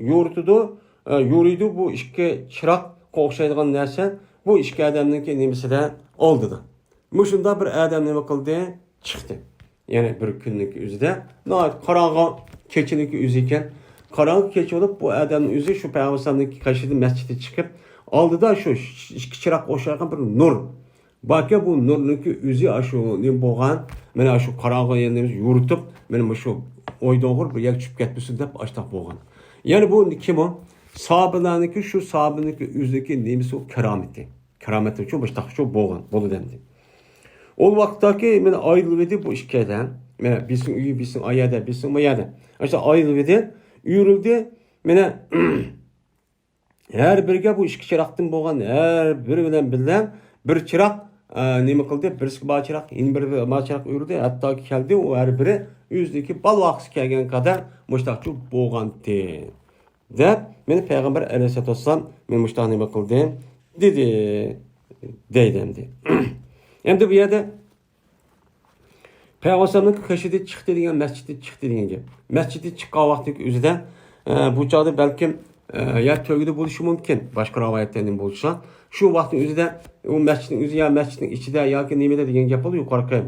bu iki çırak okşaydigan narsa bu iki adamnınki nemesida oldu. Muşunda bir adam nima qildi? Chiqdi. Yani bir kunning o'zida qarong'i kechining o'zi ekan. Qarong'i kecha bo'lib bu adamning o'zi shu payg'ambarning qashida masjidga chiqib oldida shu ikki chiroq o'xshagan bir nur. Balki bu nurniki o'zi shu nima bo'lgan, mana shu qarong'i yerimiz yuritib, mana shu o'ydo'g'ir bir yer tushib ketmasin deb ashtaq bo'lgan. Yani bu kim o? Sahabelarniki şu sahabeniki üzdeki nemisi o kerameti. karomat uchun boshqa bo'lgan bo'ldi dendi. O vaqtdagi mana ayrıldı bu işkeden. Mana bilsin uyu bilsin ayada bilsin mayada. İşte ayrıldı, yürüldü. Mana her birge bu işki çıraqtın bo'lgan her biri bilan bir çıraq nima qildi? Birisi bor çıraq, yana biri bor çıraq yurdi. Hatto keldi u her biri yüzdeki bal vaqti kelgan qadar mushtaqchi bo'lgandi. Deb meni payg'ambar alayhisolatu vassalam men mushtaq nima qildim? Dedi. Deydi. Endi bu yerda Peygamberimiz köşede çıktı degan masjidga chiqdi degan gap. Masjidga chiqqan vaqtning o'zida bu chog'da balkim ya to'g'ri bo'lishi mumkin. Boshqa rivoyatlardan bo'lsa, shu vaqtning o'zida u masjidning o'zi ya masjidning ichida yoki nimada degan gap bo'ldi. Yuqorqi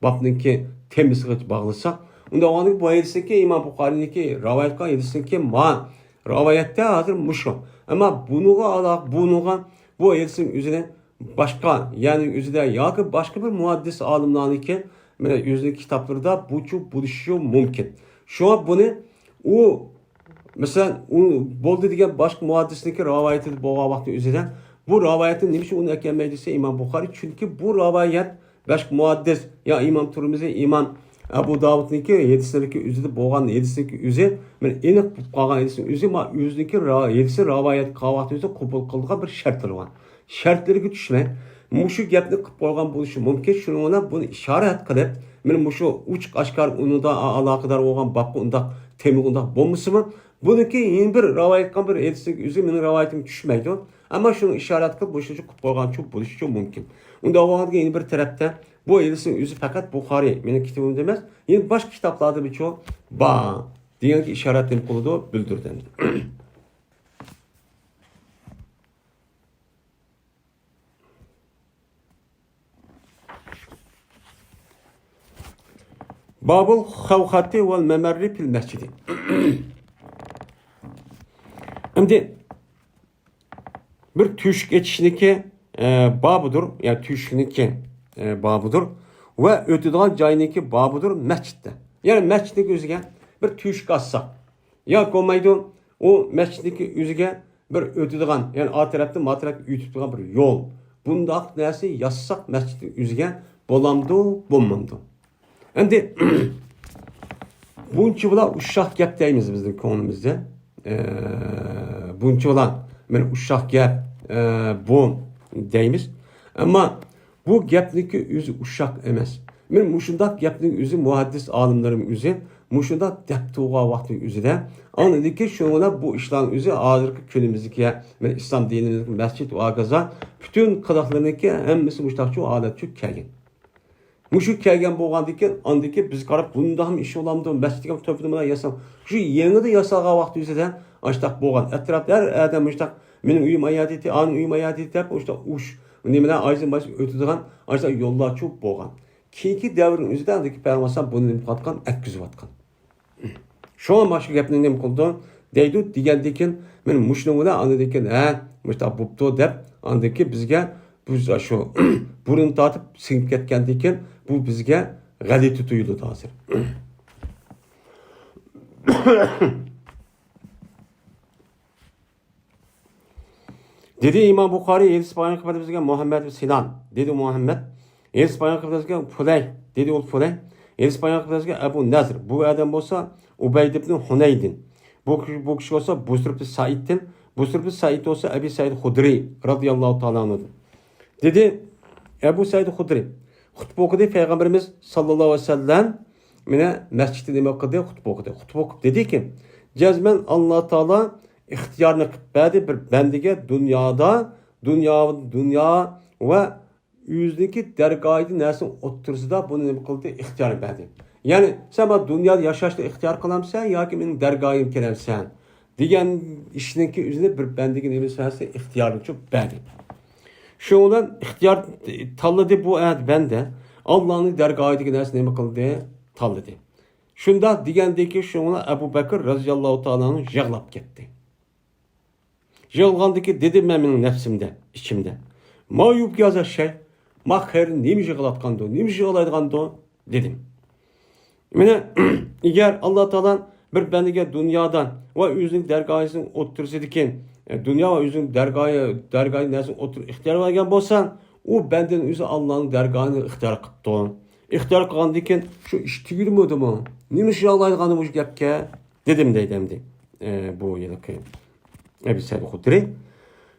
babningki temisiga bog'lasa, unda o'g'anlik bu aytsinki Imom Buxoriyniki rivoyat qilgan aytsinki ma rivoyatda hozir mushu. Ammo bunuga bu aytsin o'zidan başka yani üzerinde yoki başka bir muhaddis olimlarniki mana o'zining kitaplarda bu bo'lishi mumkin. Şu an bunu o mesela bo'ldi degan boshqa muhaddisniki rivoyati bo'lgan vaqtda o'zidan bu rivoyatni nima uchun uni ekanmaydi desa Imom Buxoriy, chunki bu rivoyat boshqa muhaddis ya Imom Turmizi, Imom Abu Davudniki yedisiniki o'zida bo'lgan yedisiniki o'zi men aniq qolgan yedisini o'zi ma o'ziniki yedisi rivoyat qilgan o'zi qabul qilgan bir shartlar bor. Şartlarga tushmay, mushu gapni qilib qo'ygan bo'lishi mumkin. Shuning bilan buni ishorat qilib, men mushu uchiq oshkor unida aloqador bo'lgan babga undaq temi undaq bo'lmasimi? Buniki yana bir rivoyat qilgan bir aytsak, o'zi mening rivoyatim tushmaydi. Ammo shuni ishorat qilib bo'shqa qilib qo'ygan bo'lishi mumkin. Unda o'g'onga yana bir tarafda bu aytsin o'zi faqat Buxoriy, mening kitobimda emas, yana boshqa kitoblarda bicho ba degan ishoratni qildi, bildirdi. Babul havhati vel memerri fil mescidi. Şimdi bir tüşk geçişindeki babıdır, yani tüşküneki babıdır ve ötüdüğün cayındaki babıdır mescitte. Yani mescitteki üzüge bir tüşk atsak, ya komaydı o mescitteki üzüge bir ötüdüğün, yani a tarafta ma tarafta ötüdüğün bir yol. Bunda neyse yazsak mescitteki üzüge bolamdı, bulmandı. Endi buncha bilan uşaq gap deymiz bizning ko'nglimizda. Buncha bilan men uşaq gap bu deymiz. Ammo bu gapniki o'zi uşaq emas. Men mushundaq gapning o'zi muhaddis olimlarim o'zi mushundaq deb to'g'an vaqtning o'zida anidiki shuna bu ishlarning o'zi hozirgi kunimizga men islom dinimizning masjid va gaza bütün qadaqlarniki hammasi mushtaqchi odatchi kelgan. Muşu kelgen bo'lgandan andaki biz qarab bunda ham ish olamdi, masjidga to'pini yasam. Shu yengida yasalgan vaqt o'zidan ashtaq bo'lgan. Atrofda har adam ashtaq mening uyim ayaditi, an uyim ayaditi deb ashtaq ush nimalar ayzin baş o'tadigan ashtaq yo'llar cho'p bo'lgan. Keyingi davrning o'zida andaki payg'ambar buni nima qilgan, atkizib atgan. Shu mashhur gapni nima qildi? Deydi degandan men mushni bilan andakin ashtaq bo'pti deb andaki bizga biz şu burun tatip sinip ketgandan bu bizga g'alati tuyuldi hozir. Dedi İmam Buxoriy Elspanya qilib bizga Muhammad ibn Sinan dedi Muhammad Elspanya qilib bizga Fulay dedi ol Fulay Elspanya qilib bizga Abu Nazr bu adam bo'lsa Ubayd ibn Hunaydin bu kishi bo'lsa Busr ibn Said'tin Busr ibn Said olsa Abi Said Hudri radıyallahu ta'ala anhu. Dedi Ebu Said Hudri xutba o'qidi Peygamberimiz sallallohu alayhi vasallam meni masjidda nima qildi? Xutba o'qidi. Xutba o'qib dediki, jazman Alloh taolo ixtiyorni qilib berdi bir bandiga dunyo va o'ziniki dargohida narsa o'ttirsida buni nima qildi? Ixtiyor berdi. Ya'ni sen bu dunyoda yashashni ixtiyor qilamsan yoki mening dargohim kelamsan degan ishniki o'zini bir bandiga nima qilsa ixtiyorni cho'p berdi. Şu olan ihtiyar talladı bu ayet bende. Allah'ın dergahideki neresi nemi kıldı? Talladı. Şunda digendeki şu olan Ebu Bekir razıyallahu ta'ala'nın yağlap gitti. Yağlandaki dedim ben benim nefsimde, içimde. Ma yubki yazar şey. Ma hayır neymiş yağlatkandı, neymiş yağlaydıkandı dedim. Mene eğer Allah Teala bir bendige dünyadan ve özünün dergahideki otursadaki dünya ve yüzün dergahı nasıl otur ihtiyar vergen bolsan, o benden yüzü Allah'ın dergahını ihtiyar kıptı. İhtiyar kılan diken şu iş tügülmüdü mü? Nimiş yağlaydıganı bu gepke? Dedim deydemdi. Bu yılki Ebu Said Hudri.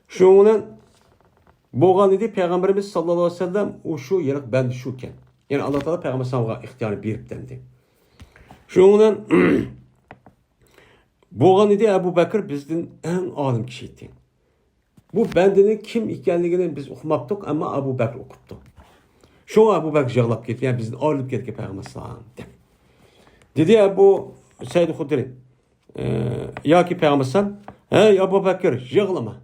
Şunun boğan idi Peygamberimiz sallallahu aleyhi ve sellem o şu yılk ben şuken. Yani Allah Teala Peygamber sallallahu aleyhi ve sellem ihtiyarı berip dendi. Şunun boğan idi Ebu Bekir bizden en alim kişiydi. Bu bendinin kim ikenligini biz okumaptık ama Ebu Bekir okuttu. Şu Ebu Bekir jağlap gitti. Yani bizden ağırlıp gitti Peygamber sallallahu aleyhi ve sellem. Dedi Ebu Said Hudri. Ya ki Peygamber sallallahu hey Ebu Bekir jağlama.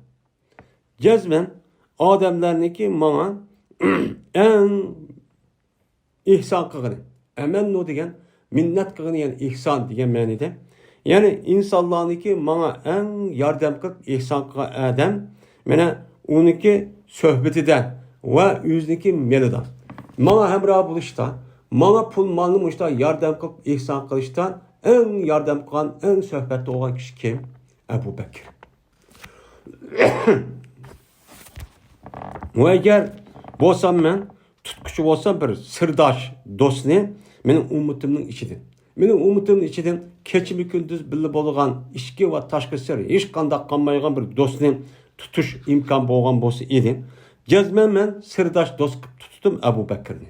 Cezmen adamlarniki bana en ihsan kılgını. Hemen no degen minnet kılgını yani ihsan degen manide. Yani insanlarniki bana en yardım kılıp ihsan kılgı adam mene onunki söhbetinden ve yüzdeki melidan. Bana hemrah buluşta, bana pul malını buluşta yardım kılıp ihsan kılıştan en yardım kılan, en söhbette olan kişi kim? Ebu Bekir. Ve eğer bolsam ben tutkucu bolsam bir sırdaş dostni benim umutumның içidir. Benim umutumның içidir keçimi gündüz birli bolgan işki ve taşkı sır hiç kandak kanmaygan bir dostni tutuş imkan bolgan bolsa idi. Cezmen ben sırdaş dost tuttum Ebu Bekir'ni.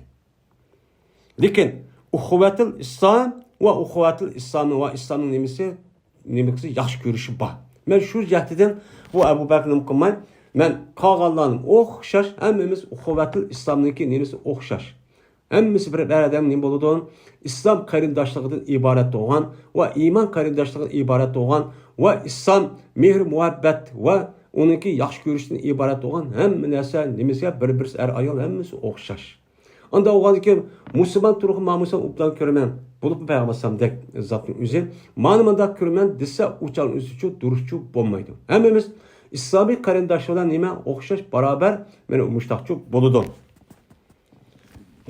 Lekin uhuvvetul İslam ve uhuvvetul İslam'ın ve İslam'ın nemesi yaxşı görüşü var. Ben şu cihetiden bu Ebu Bekir'ni kılmayı men kağallarım oxşaş, hemmimiz uhuvvetul İslam'daki nemesi oxşaş. Hemmimiz bir adam nem boluduğun İslam karindaşlığından ibaret olan ve iman karindaşlığından ibaret olan ve İslam mehr muhabbet ve onunki yaxşı görüşünden ibaret olan hem nese nemesi bir ayol hemmimiz oxşaş. Anda oğlan ki Müslüman turuqı mamusan uplan körmen bulup peygambersam dek zatın üzeri manımında körmen dese uçan üstüçü duruşçu bolmaydı. Hemmimiz İslami karindaşlardan nime oxşaş beraber meni muştaqçı boludu.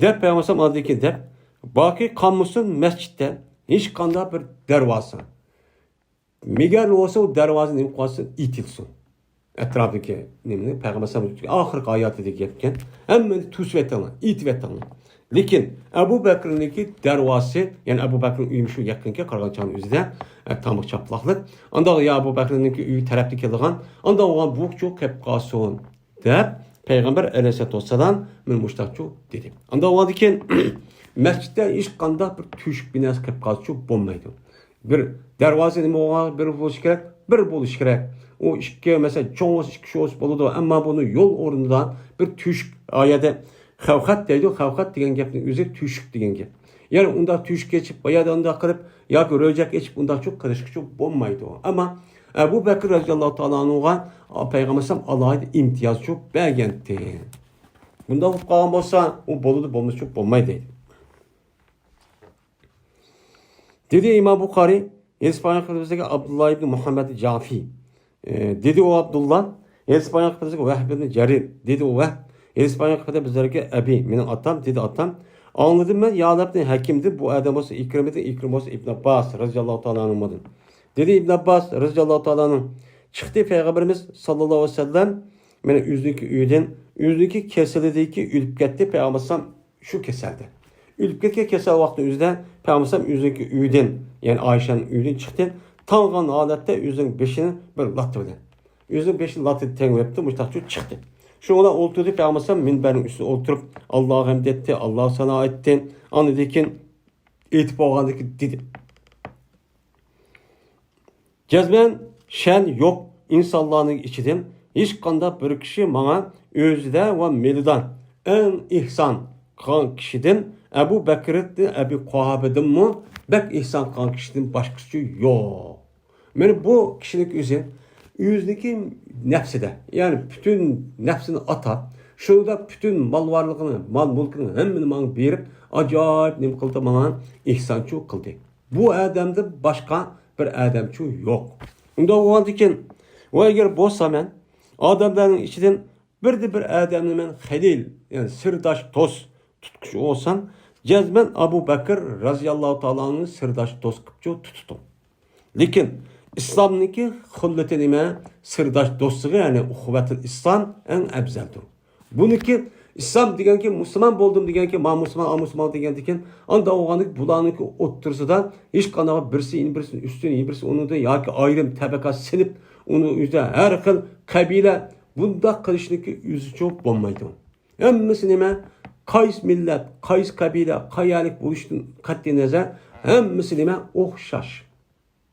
Dep peygambersam adı ki dep baki kanmusun mescitte hiç kanda bir dervasa. Migar olsa o dervazın imkası itilsin. Etrafındaki nemini peygambersam ahir ayatı yapken hemen tusvetanı, itvetanı. Lekin Ebu Bekir'ninki dervası yani Ebu Bekir'in uyumuşu yakınki Qaraqançanın üzerinde tamıq çaplaqlık. Anda ya Ebu Bekir'ninki uyu tarafta kelgan. Anda oğan buq çok kep qalsın deb Peygamber aleyhissalatu vesselam men muştaqçu dedi. Anda oğan diken mescitte hiç qanda bir tüşük binası kep qalsın bolmaydı. Bir dervazı nima oğan bir buluş gerek, bir buluş gerek. O işke mesela çoğuz iki kişi olsa boludu ama bunu yol ornundan bir tüşük ayette Xavqat deydi, xavqat degen gepning o'zi tüşük degen gep. Yani unda tüşük geçip, bayada unda qilib, yoki ro'jak geçip unda çok qilishqichu bo'lmaydi. Ama Ebu Bekir radhiyallohu ta'ala anhuga Peygambersam alayda imtiyoz çok bergandi. Bunda bo'lib qolgan bo'lsa, u bo'ladi, bo'lmasa çok bo'lmaydi deydi. Dedi İmam Bukhari, İspanya kıldığındaki Abdullah ibn Muhammed Cafi. Dedi o Abdullah, İspanya kıldığındaki Vehb ibn Cerir. Dedi o Vehb. İspanya kıtada bizlerge abi, benim atam, dedi atam. Anladım ben, ya Rabbi hakimdi, bu adam olsa İkrim olsa İbn Abbas, radıyallahu ta'ala anh'ın. Dedi İbn Abbas, radıyallahu ta'ala anh'ın. Çıktı Peygamberimiz sallallahu aleyhi ve sellem, beni üzdeki kesilideki ülüp gitti, Peygambersam şu keseldi. Ülüp gitti kesel vakti üzden, Peygambersam üzdeki üyden, yani Ayşe'nin üyden çıktı. Tangan adette yüzün beşini bir latı ödü. Yüzün beşini latı tengü yaptı, müştakçı çıktı. Şuna oturdu Peygambersam minberin üstüne oturup Allah'a hamd etti, Allah sana etti. Anladıkken etip olgandaki dedi. Cezmen şen yok insanların içinden hiç kanda bir kişi bana özüde ve melidan en ihsan kan kişiden Ebu Bekir'di, Ebu Kuhabe'dim mi? Bek ihsan kan kişiden başkası yok. Yani bu kişilik özü yüzdeki nefside yani bütün nefsini atar. Şurada bütün mal varlığını, mal mülkünü hemini bana verip acayip ne kıldı bana ihsançı kıldı. Bu adamda başka bir adamçı yok. Onda o an diken o eğer bolsa men adamların içinden bir adamını men halil yani sırdaş dost tutkucu olsan cezmen Abu Bekir razıyallahu ta'ala'nın sırdaş dost kıpçı tututum. Lekin İslam'niki hulleti nime? Sırdaş dostluğu yani uhvetul İslam en ebzeldir. Buniki İslam diyen ki Müslüman buldum diyen ki ma Müslüman diyen anda oğanlık bulanık otursa da hiç kanağı birisi üstüne birisi onu da ya ki ayrım tabaka sinip onu yüzde her kıl kabile bunda kılışlık yüzü çok bulmaydı. Hemmisi nime? Kays millet, kays kabile, kayalik buluştun katli nezer hemmisi nime?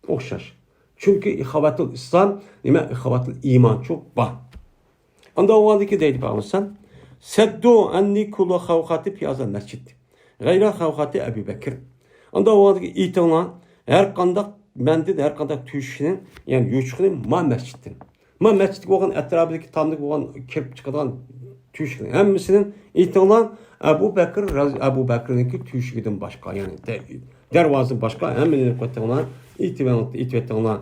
Okşaş. Çünkü ihavatul İslam nime? İhavatul iman çok var. Anda oğanlık deydi bağlısan. Seddu anni kulu havkati piyazal mescid. Gayra havkati Ebu Bekir. Anda oğanlık itiğine her kandak mendil, her kandak tüşünün yani yuçkının ma mescidin. Ma mescid olan etrafındaki tanıdık olan kirp çıkan tüşünün. Hemmisinin itiğine Ebu Bekir'inki tüşüğüden başka yani dervazın başka heminin kutluğuna itivetten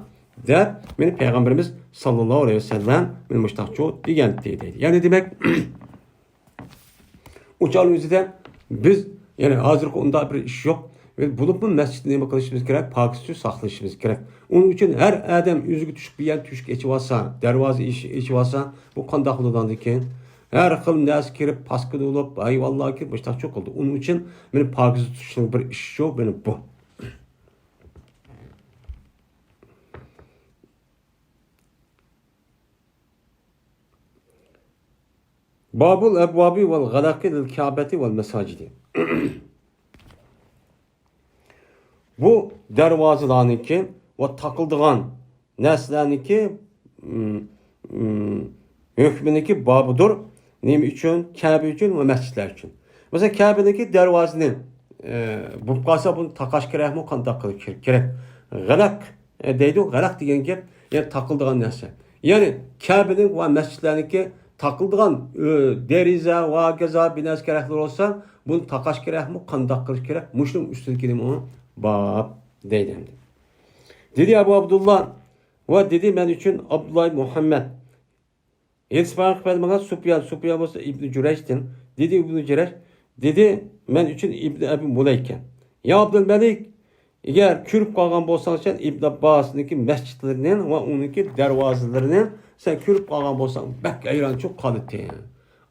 der benim Peygamberimiz sallallahu aleyhi ve sellem benim müştahçu diyen dedi. Yani demek uçağın yüzüde biz yani hazır onda bir iş yok. Ve bulup bu mescidine bakışımız gerek, pakisini saklaşımız gerek. Onun için her adam yüzüge düşük bir yer düşük içi varsa, dervazı içi varsa bu kandaklıdan ki her kıl nes kirip paskıda olup ay vallahi kirip başta çok oldu. Onun için benim pakisi tutuşun bir iş yok benim bu. Babul ebvabi vel galaki lil kâbeti vel mesacidi. Bu dervazılarınki ve takıldığan neslerninki hükmündeki babıdır. Neyim için? Kabe için ve mescitler için. Mesela Kabe'deki dervazının bu kasa bunu takaş gerek mi? Kan takılı gerek. Galak deydi o. Galak diyen ki yani takıldığan nesler. Yani Kabe'nin ve mescitlerinki takıldığan derize ve geza bines gerekler olsa bunu takaş gerek mi? Kan takılı gerek. Muşlum üstündeki onu bab deydi. Dedi Ebu Abdullah ve dedi ben için Abdullah Muhammed. Yetişmek bana Sufyan olsa İbn Cüreyş'tin. Dedi İbn Cüreyş. Dedi ben için İbn Ebi Muleyke. Ya Abdülmelik eğer kürüp kalgan bolsan sen İbn Abbas'ınki mescitlerinin ve onunki dervazalarının sen kürüp kalgan bolsan bak ayran çok kalite.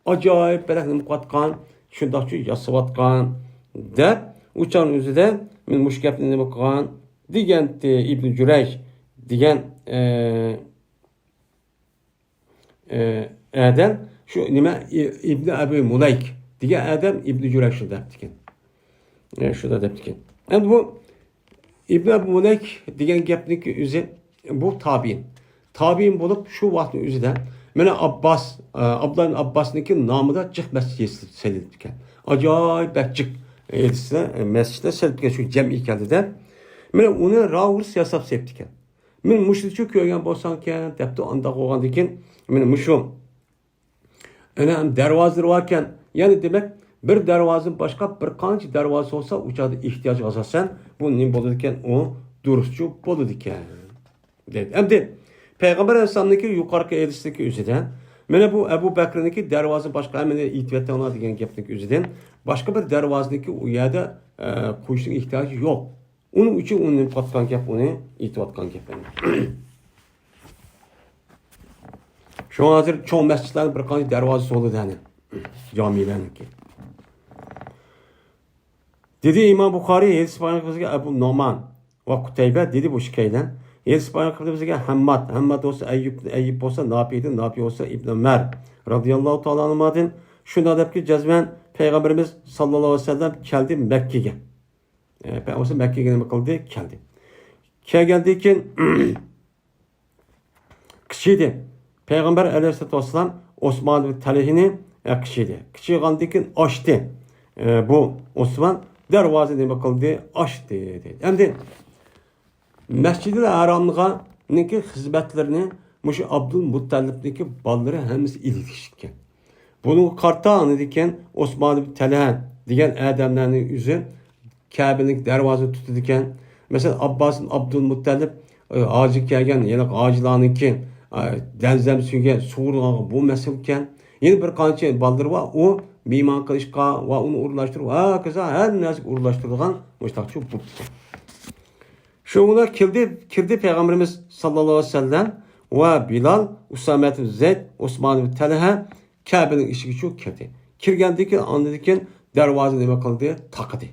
Acayip belki katkan şundakçı yasıvatkan der. Uçağın üzerinde men müşkepine bakkan diyen İbn Cüreyş diyen Adem şu nime İbn Ebi Muleyk diye Adem İbn Cüreyş'in deptiken. Şurada deptiken. Yani bu İbn Ebi Muleyk diyen gepniki üzü bu tabiin. Tabiin bulup şu vakti üzüde mene Abbas, Abdullah Abbas'ınki namı da cık mescid selitken. Acayip bekcik mescide selitken şu cem'i geldi de. Mene onu rahur siyasap septiken. Men müşrikçi köygen bolsanken depti anda qoğan diken men müşum. Hem dervazır varken yani demek bir dervazın başka bir qancha dervazı olsa uçada ihtiyaç asasen bu nim bolur diken o duruşçu bolur diken. Dedi. Hem de Peygamber Aleyhisselam'daki yukarıki edisteki üzerinden mene bu Ebu Bekir'deki dervazı başka hemen itivetten ona diyen gepteki üzerinden başka bir dervazındaki uyada kuyuşun ihtiyacı yok. Onun için onun patkan gep onu itivatkan gep. Şu an hazır çoğu mescitlerin bir kanı dervazısı oldu yani. Camilerinki. Dedi İmam Bukhari Yedispanyak kızıga Ebu Noman ve Kuteybe dedi bu şikayden. Yedispanyak kızıga Hammad olsa Eyyub olsa Napi olsa İbn Ömer radıyallahu ta'ala anımadın. Şunda da ki cezmen Peygamberimiz sallallahu aleyhi ve sellem geldi Mekke'ye. Peygamber Mekke'ye geldi keldi. Kelgendiyken kişiydi. Peygamber aleyhissalatu vesselam Osman talihini kişiydi. Kişi kaldıyken açtı. Bu Osman dervazını bakıldı açtı dedi. Hem de Mescid-i Haramlığa neki hizmetlerini Muşu Abdülmuttalib'deki balları hemisi ilişkin. Bunu karta anıdiken Osman Talih diyen adamların yüzü Kabe'nin dervazı tutuyorken mesela Abbas'ın Abdülmuttalib ağacı kelgen yani ağacılarınki denzem süge soğurluğa bu mesulken yeni bir kança balları var o miman kılışka ve onu uğurlaştırır. Kıza her nazik uğurlaştırılgan müştakçı bu. Şoňla kirdi Peygamberimiz sallallahu aleyhi ve sellem ve Bilal, Usame ibn Zeyd, Osman ibn Talha Kabe'nin işigi şu kirdi. Kirgendiki anladıkken dervazı nime kıldı? Takıdı.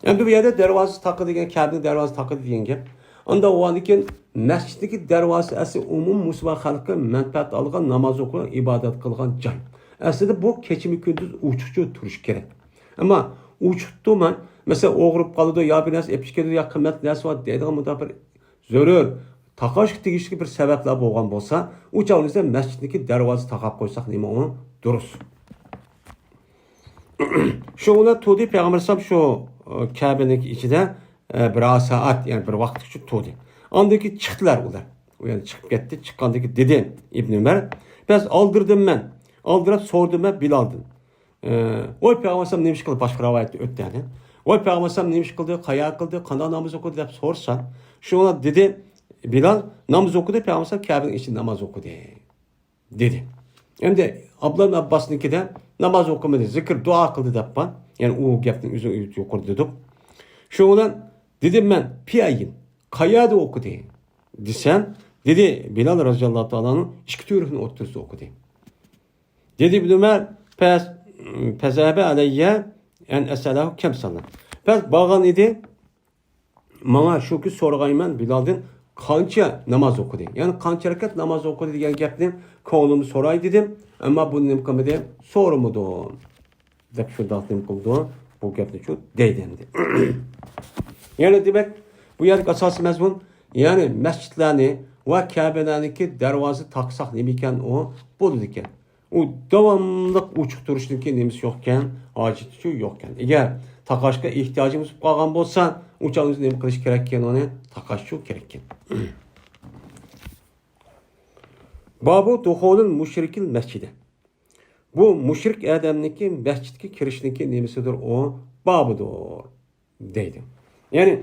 Endi bu yerde dervazı takı degan, Kabe'nin dervazı takı degan gap. Anda o andikin mesciddeki dervazı asli umum musulmon halkı menfaat algan, namaz okuyan, ibadet kılgan can. Aslında bu keçimi gündüz uçuşu turuş gerek. Ama uçuttu man, mesela oğrup kalıdı, ya bir nas epişkedi, ya kıymet nas var deydiğin muda bir zörür, takaşık tegişli bir sebepler bolgan bolsa, uçağınızda mesciddeki dervazı takap koysak neymi onu duruz. Şoňla tudi Peygamber sallam şu Kabe'nin içinde bir saat yani bir vaqt şu tudi. Andaki çıktılar ular. O yani çıkıp gitti. Çıkkandaki dedi İbn Ömer. Biz aldırdım ben. Aldırıp sordum ben Bilal'dın. Oy Peygamber sallam neymiş kıldı? Başka rivayette öttü yani. Oy Peygamber sallam neymiş kıldı? Kaya kıldı? Kana namaz okudu deyip sorsan. Şoňla dedi Bilal namaz okudu. Peygamber sallam Kabe'nin içinde namaz okudu. Dedi. Hem de Abdullah Abbas'ınki de namaz okumadı, zikir, dua kıldı deppan. Yani o gapning üzü yukarı dedik. Şoňlan dedim ben piyayin, kayada okudu. Desem, dedi Bilal radıyallahu ta'ala'nın iki türlüsünü otursa okudu. Dedi İbn Ömer, pezebe aleyye en eselahu kem sallam. Pes bağan idi, bana şu ki sorgayman Bilal'den kança namaz okudu. Yani kança rekat namaz okudu diyen gapning konumu soray dedim. Ama bunu nima qilmadi? So'ramadi. Deb shundoq nima qildi? Bu gapni shu deydi. Yani demek bu yerdagi asosiy mazmun, yani masjidlarni va Kabe'larniki darvoza taqsaq nima ekan o bo'ladi ekan. U davomli uchiq turishniki nimasi yo'q ekan, hojati shu yo'q ekan. Agar taqashga ehtiyojimiz qolgan bo'lsa, o'chamiz nima qilish kerak ekan, uni taqash shu kerak ekan. Babu duhulul müşrikil mescide. Bu müşrik adamniki mescidga kirishniki nemisidir o? Babudur deydi. Yani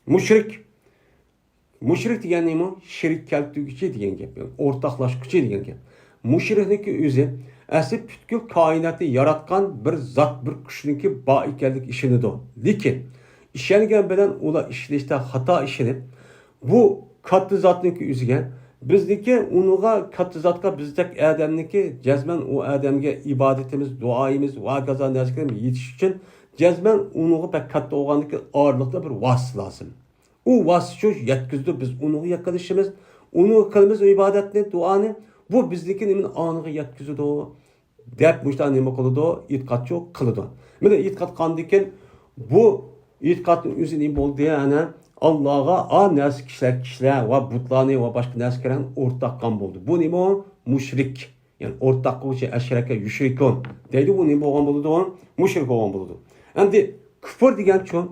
müşrik degan nima? Shirk keltirguchi degan gap. O'rtoqlashguchi degan gap. Müşrikniki o'zi asli butkul koinotni yaratgan bir zot, bir kuchniki bor ekanlik ishinidir. Lekin ishongan bilan ular ishlashda xato ishlanib, bu katta zotniki o'ziga bizdeki unuğa katta zatqa bizdek adamniki cezmen o adamga ibadetimiz, duayimiz, vagaza nezkirim yetiş için cezmen unuğa pek katta oğandaki ağırlıkta bir vas lazım. O vas şu yetkizdi biz unuğu yakalışımız, unuğu kılımız o ibadetini, duanı bu bizdeki nemin anığı yetkizdi o. Dep müştah nemi kılıdı o, itikatçı o kılıdı. Mene itikat kandiken bu itikatın üzü nemi oldu yani Allah'a näsi kişiler ve butlarını ve başka näsi keren ortak kan buldu. Bu nima o? Müşrik. Yani ortak kılıcı eşreke yüşrikun. Deydi bu nima olgan buldu o? Müşrik olgan buldu. Endi küfür degan ço,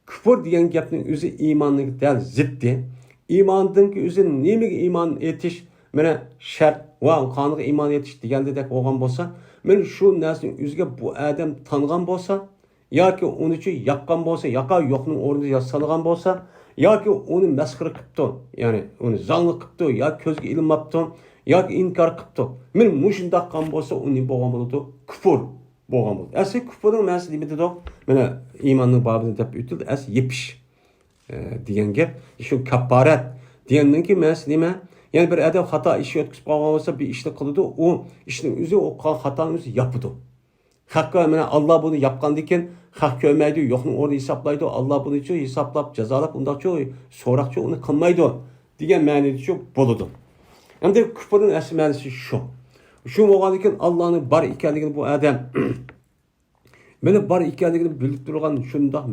küfür degan gapning o'zi imanning dal ziddi. İmandınki o'zi nimaga iman etish, mana shart va qanday iman etish degandek olgan bo'lsa, men shu narsaning o'ziga bu odam tangan bo'lsa, yoki uni uchun yoqqan bo'lsa, yoqa yo'qning o'rniga yasalgan bo'lsa, yoki uni masxara qilibdi, ya'ni uni zalni qilibdi, yoki ko'zga ilmabdi, yoki inkor qilibdi. Men mushundaq qilgan bo'lsa, uni bo'lgan bo'ladi, kufr bo'lgan bo'ladi. Asli kufrning ma'nosi nima dedi? Mana iymonning babida deb o'tildi, asli yepish degan gap. Shu kapparat degandan-ki ma'nosi nima? Yani bir adam xato ish o'tkazib qolgan bo'lsa, bir ishni qiladi, u ishning o'zi o xatoning o'zi yapidi. Hakkı mana Allah bunu yapqandan keyin haq ko'rmaydi, yo'qning o'rnini hisoblaydi. Allah buni uchun hisoblab, jazolab, undaqcha so'roqchi uni qilmaydi degan ma'noda shu bo'ladi. Endi kufrning asl ma'nosi shu. Shu bo'lgandan keyin Allohning bor ekanligini bu odam mana bor ekanligini bilib turgan shundoq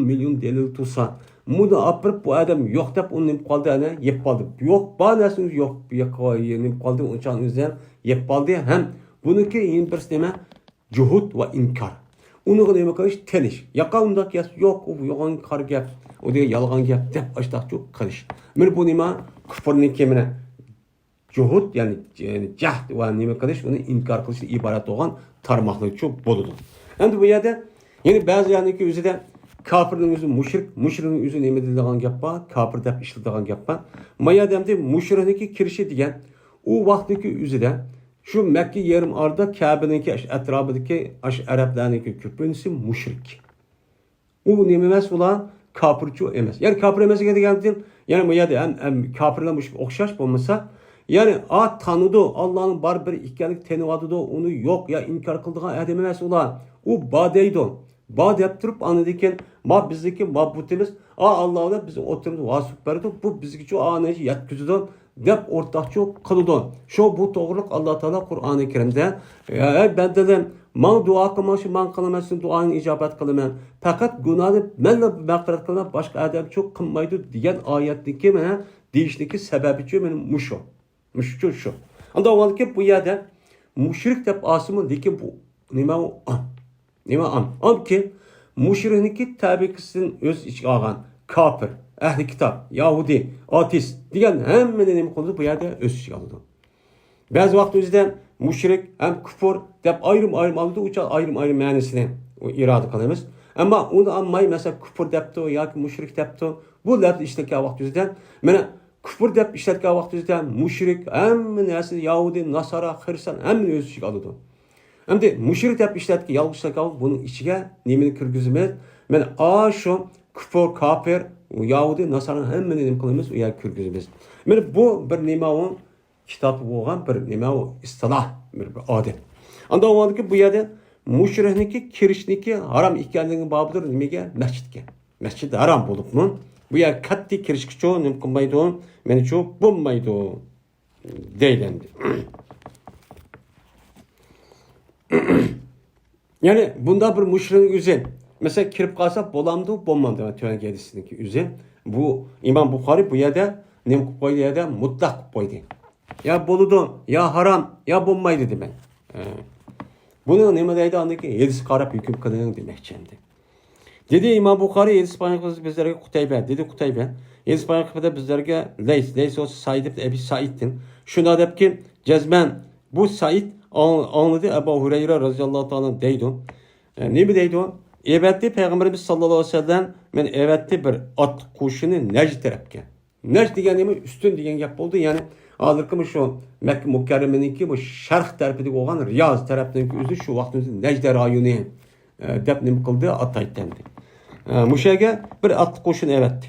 million dalil tursa, buni olib bu odam yo'q deb uni qoldi, ana yeb qoldi. Yo'q, bor narsani yo'q, bu yoqqa yenib qoldi, o'shan o'zi ham yeb qoldi. Ham buniki eng bir nima? Juhud ve inkar. Onu nima qilish? Tanish. Yaqa undaq gap yo'q, u yo'g'on qar gap, u degan yolg'on gap deb ashtaqchu qilish. Mana bu nima? Kufrning kemini. Juhud yani jahd va nima qilish, uni inkor qilishdan iborat bo'lgan tarmoqlik shu bo'ladi. Endi bu yerda ya'ni ba'zilarniki o'zida kafirning o'zi mushrik, mushrikning o'zi nima deydigan gap bor, kafir deb ishlatadigan gap bor. Mayadamda mushrikniki kirishi degan u vaqtniki o'zida şu Mekke yarım arda Kabe'ninki etrafındaki Araplarınki köpünsü müşrik. O neyemez olan kafirçi emas. Yani kafir emas degandan yani bu yerda ham kafirlar o'xshash bo'lmasa, yani tanıdı Allah'ın bar bir ekanlik tanıvadı onu yok ya inkar kıldığı adam emas ular. O badeydi. Ba dep turib anadikin ma bizdeki mabutimiz Allah'la biz oturumuz vasıf berdi. Bu bizdeki şu anı yetkizdi dep ortakçı kılıdı. Şu bu doğruluk Allah Teala Kur'an-ı Kerim'de ben dedim man dua kılmaşı man kılamasın duanı icabet kılımın. Fakat günahı menle mağfiret kılma başka adam çok kılmaydı diyen ayetteki mene değişteki sebebi ki benim muşo. Muşo şu. Anda o ki bu yerde müşrik dep asımı deki bu. Nima o? Nima am ki müşrikniki tabiqisinin öz içi alğan kafir, ehli kitap, Yahudi, ateist degan hemmeni nima qildi bu yerda öz içi aldı. Bazı vaqt o'zida müşrik hem küfür deb ayrım aldı, uça ayrım ma'nosini irada qilamiz. Ammo uni ammay mesela küfür debdi yoki müşrik debdi. Bu lafz ishlatgan vaqt o'zida mana küfür deb ishlatgan vaqt o'zida müşrik hamma narsa Yahudi, Nasara, Hristiyan hammani öz içiga oladi. Endi müşrik deb ishlatgan yolg'izlik bunun ichiga nimani kirgizmaymiz. Men şu küfür, kafir, Yahudi, Nasara hammani nima qilamiz, u yerga kirgizamiz. Men bu bir nima o kitap bo'lgan bir nima o istilah, bir odat. Anda o'yladiki bu yerda mushrikniki kirishniki harom ekanligi bobidir nimaga? Masjidga. Masjid harom bo'libmi? Bu yer qat'iy kirishga nima qilmaydi, menicha bo'lmaydi deydi. Yani bunda bir müşrikin yüzü. Mesela kirip kalsa bolamdı, bommandı. Tövbe hadisindeki yüzü. Bu İmam Bukhari bu yerde ne koydu yerde mutlak koydu. Ya boludu, ya haram, ya bombaydı demek. Bunu ne deydi andaki yedisi karap hüküm kılığın demek şimdi. Dedi İmam Bukhari yedisi payaklısı bizlere Kutaybe. Dedi Kutaybe. Yedisi payaklısı bizlere Leys o Said ibn Ebi Said'tin. Şuna deyip ki cezmen bu Said anladı Ebu Hureyre radıyallahu anh deydi. Ne mi deydi o? Evetti Peygamberimiz sallallahu aleyhi ve sellem men evetti bir at kuşunu Necd tarafga. Necd degan nima üstün degan gap bo'ldi. Yani hozirgi şu Mekke Mukarremeninki bu sharq tarafidagi bo'lgan Riyaz tarafidagi o'zi shu vaqtda Necd rayoni deb nima qildi ataytdi. Mushaga bir at qo'shin evetti.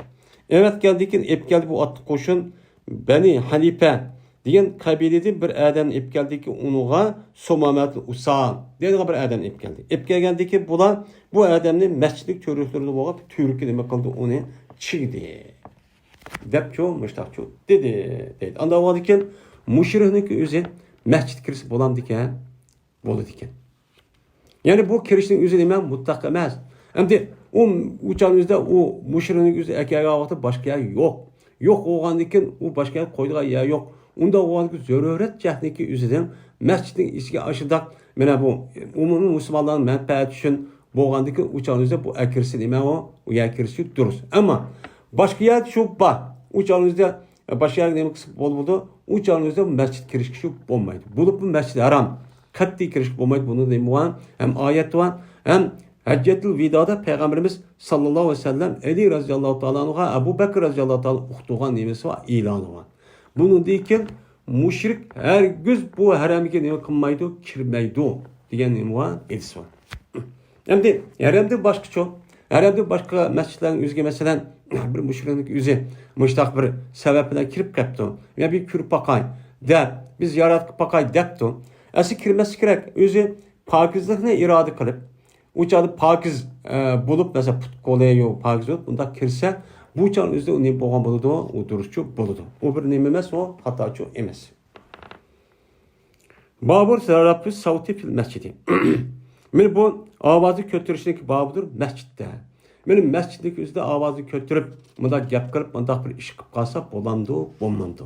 Evet geldikin ep geldi bu at qo'shin Bani Hanife degan qabilada bir adam ep keldiki unuğa Somamat Usan degan bir adam ep keldi. Ep kelgandiki bular bu adamni masjidlik to'riqlarida bo'lib turki nima qildi uni chigdi. Deb cho'mishtaqchu dedi. Anda bo'ladikan mushrikniki o'zi masjid kirisi bo'lamdi ekan, bo'ladi ekan. Yani bu kirishning o'zi nima mutlaq emas. Endi uçağımızda o müşrikning o'zi akaga vaqti boshqa yo'q. Yo'q bo'lgandan u boshqa qo'ydigan yer yo'q. Unda o'g'anki zarurat jahniki o'zidan masjidning ichiga ashidaq mana bu umumiy musulmonlarning manfaati uchun bo'lgandan uçağımızda bu akirsi nima u akirsi durust. Ammo boshqa yer shu bor. Uçağımızda boshqa yer nima qilib bo'ldi? Uçağımızda masjid kirishga shu bo'lmaydi. Bo'lib bu masjid harom. Qat'iy kirish bo'lmaydi. Buni nima ham oyat var hem Haccetul Vida'da Peygamberimiz sallallahu aleyhi ve sellem Ali radıyallahu ta'ala Ebu Bekir radıyallahu ta'ala uxtuğan nimesi var, ilanı var. Bunun deyken müşrik her güz bu haramike nime kılmaydı, kirmeydi diyen nime var, elisi var. Hem de haramda başka çok, haramda başka mescidlerin üzge mesela bir müşriklik yüzü, müştak bir sebeple kirip kaptı. Ya bir kürüp bakay, der, biz yaratık bakay depti. Esi kirmesi gerek, yüzü pakizlikine irade kılıp, uçağı pakiz bulup mesela futkolaya pakiz olup bunda kirse bu uçağın üzerinde o ne boğan buludu o duruşçu buludu. O bir neyim emez o hataçı emez. Babur zarafı savti fil mescidi. Men bu avazı kötürüşteki babudur mescitte. Benim mescitteki üzerinde avazı kötürüp bunda gap kırıp bunda bir iş kıp kalsa bolamdı olmadı.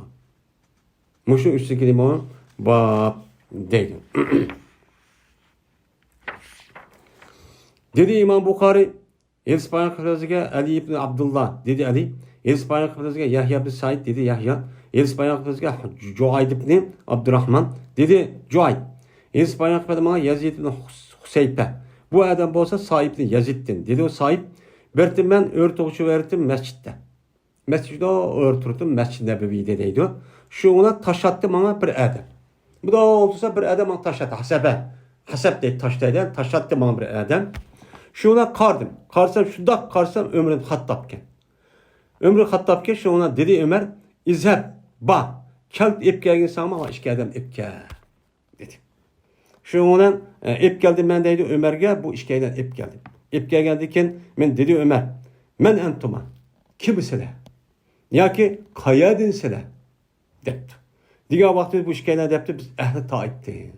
Muşun üstteki limon bab değil. Dedi İmam Bukhari, İspanya kıfırızıga Ali ibn Abdullah, dedi Ali. İspanya kıfırızıga Yahya ibn Said, dedi Yahya. İspanya kıfırızıga Cuayd ibn Abdurrahman, dedi Cuayd. İspanya kıfırızıga Yazid ibn Huseype. Bu adam olsa sahipli Yazid'tin. Dedi o sahip, bertim ben örtüğüşü verdim mescitte. Mescitte örtürdüm, Mescid-i Nebevi'de deydi. Şu ona taş attı bana bir adam. Bu da olursa bir adam taş attı, hasebe. Hasep deyip taş deydi, taş attı bana bir adam. Şuna qardım. Qarsam şunda qarsam Ömür Xattabken. Ömür Xattabken şuna dedi Ömer, "İzhab ba. Kelt ep gelgin sama iş geldim epke." dedi. Şuna ep geldim ben deydi Ömer'ge bu işkeyden ep geldim. Ep gelgendiken men dedi Ömer, "Men entuma. Kimsele? Ya ki qayadin sele?" depti. Diga vaqtda bu işkeyden depti biz ehli taipti.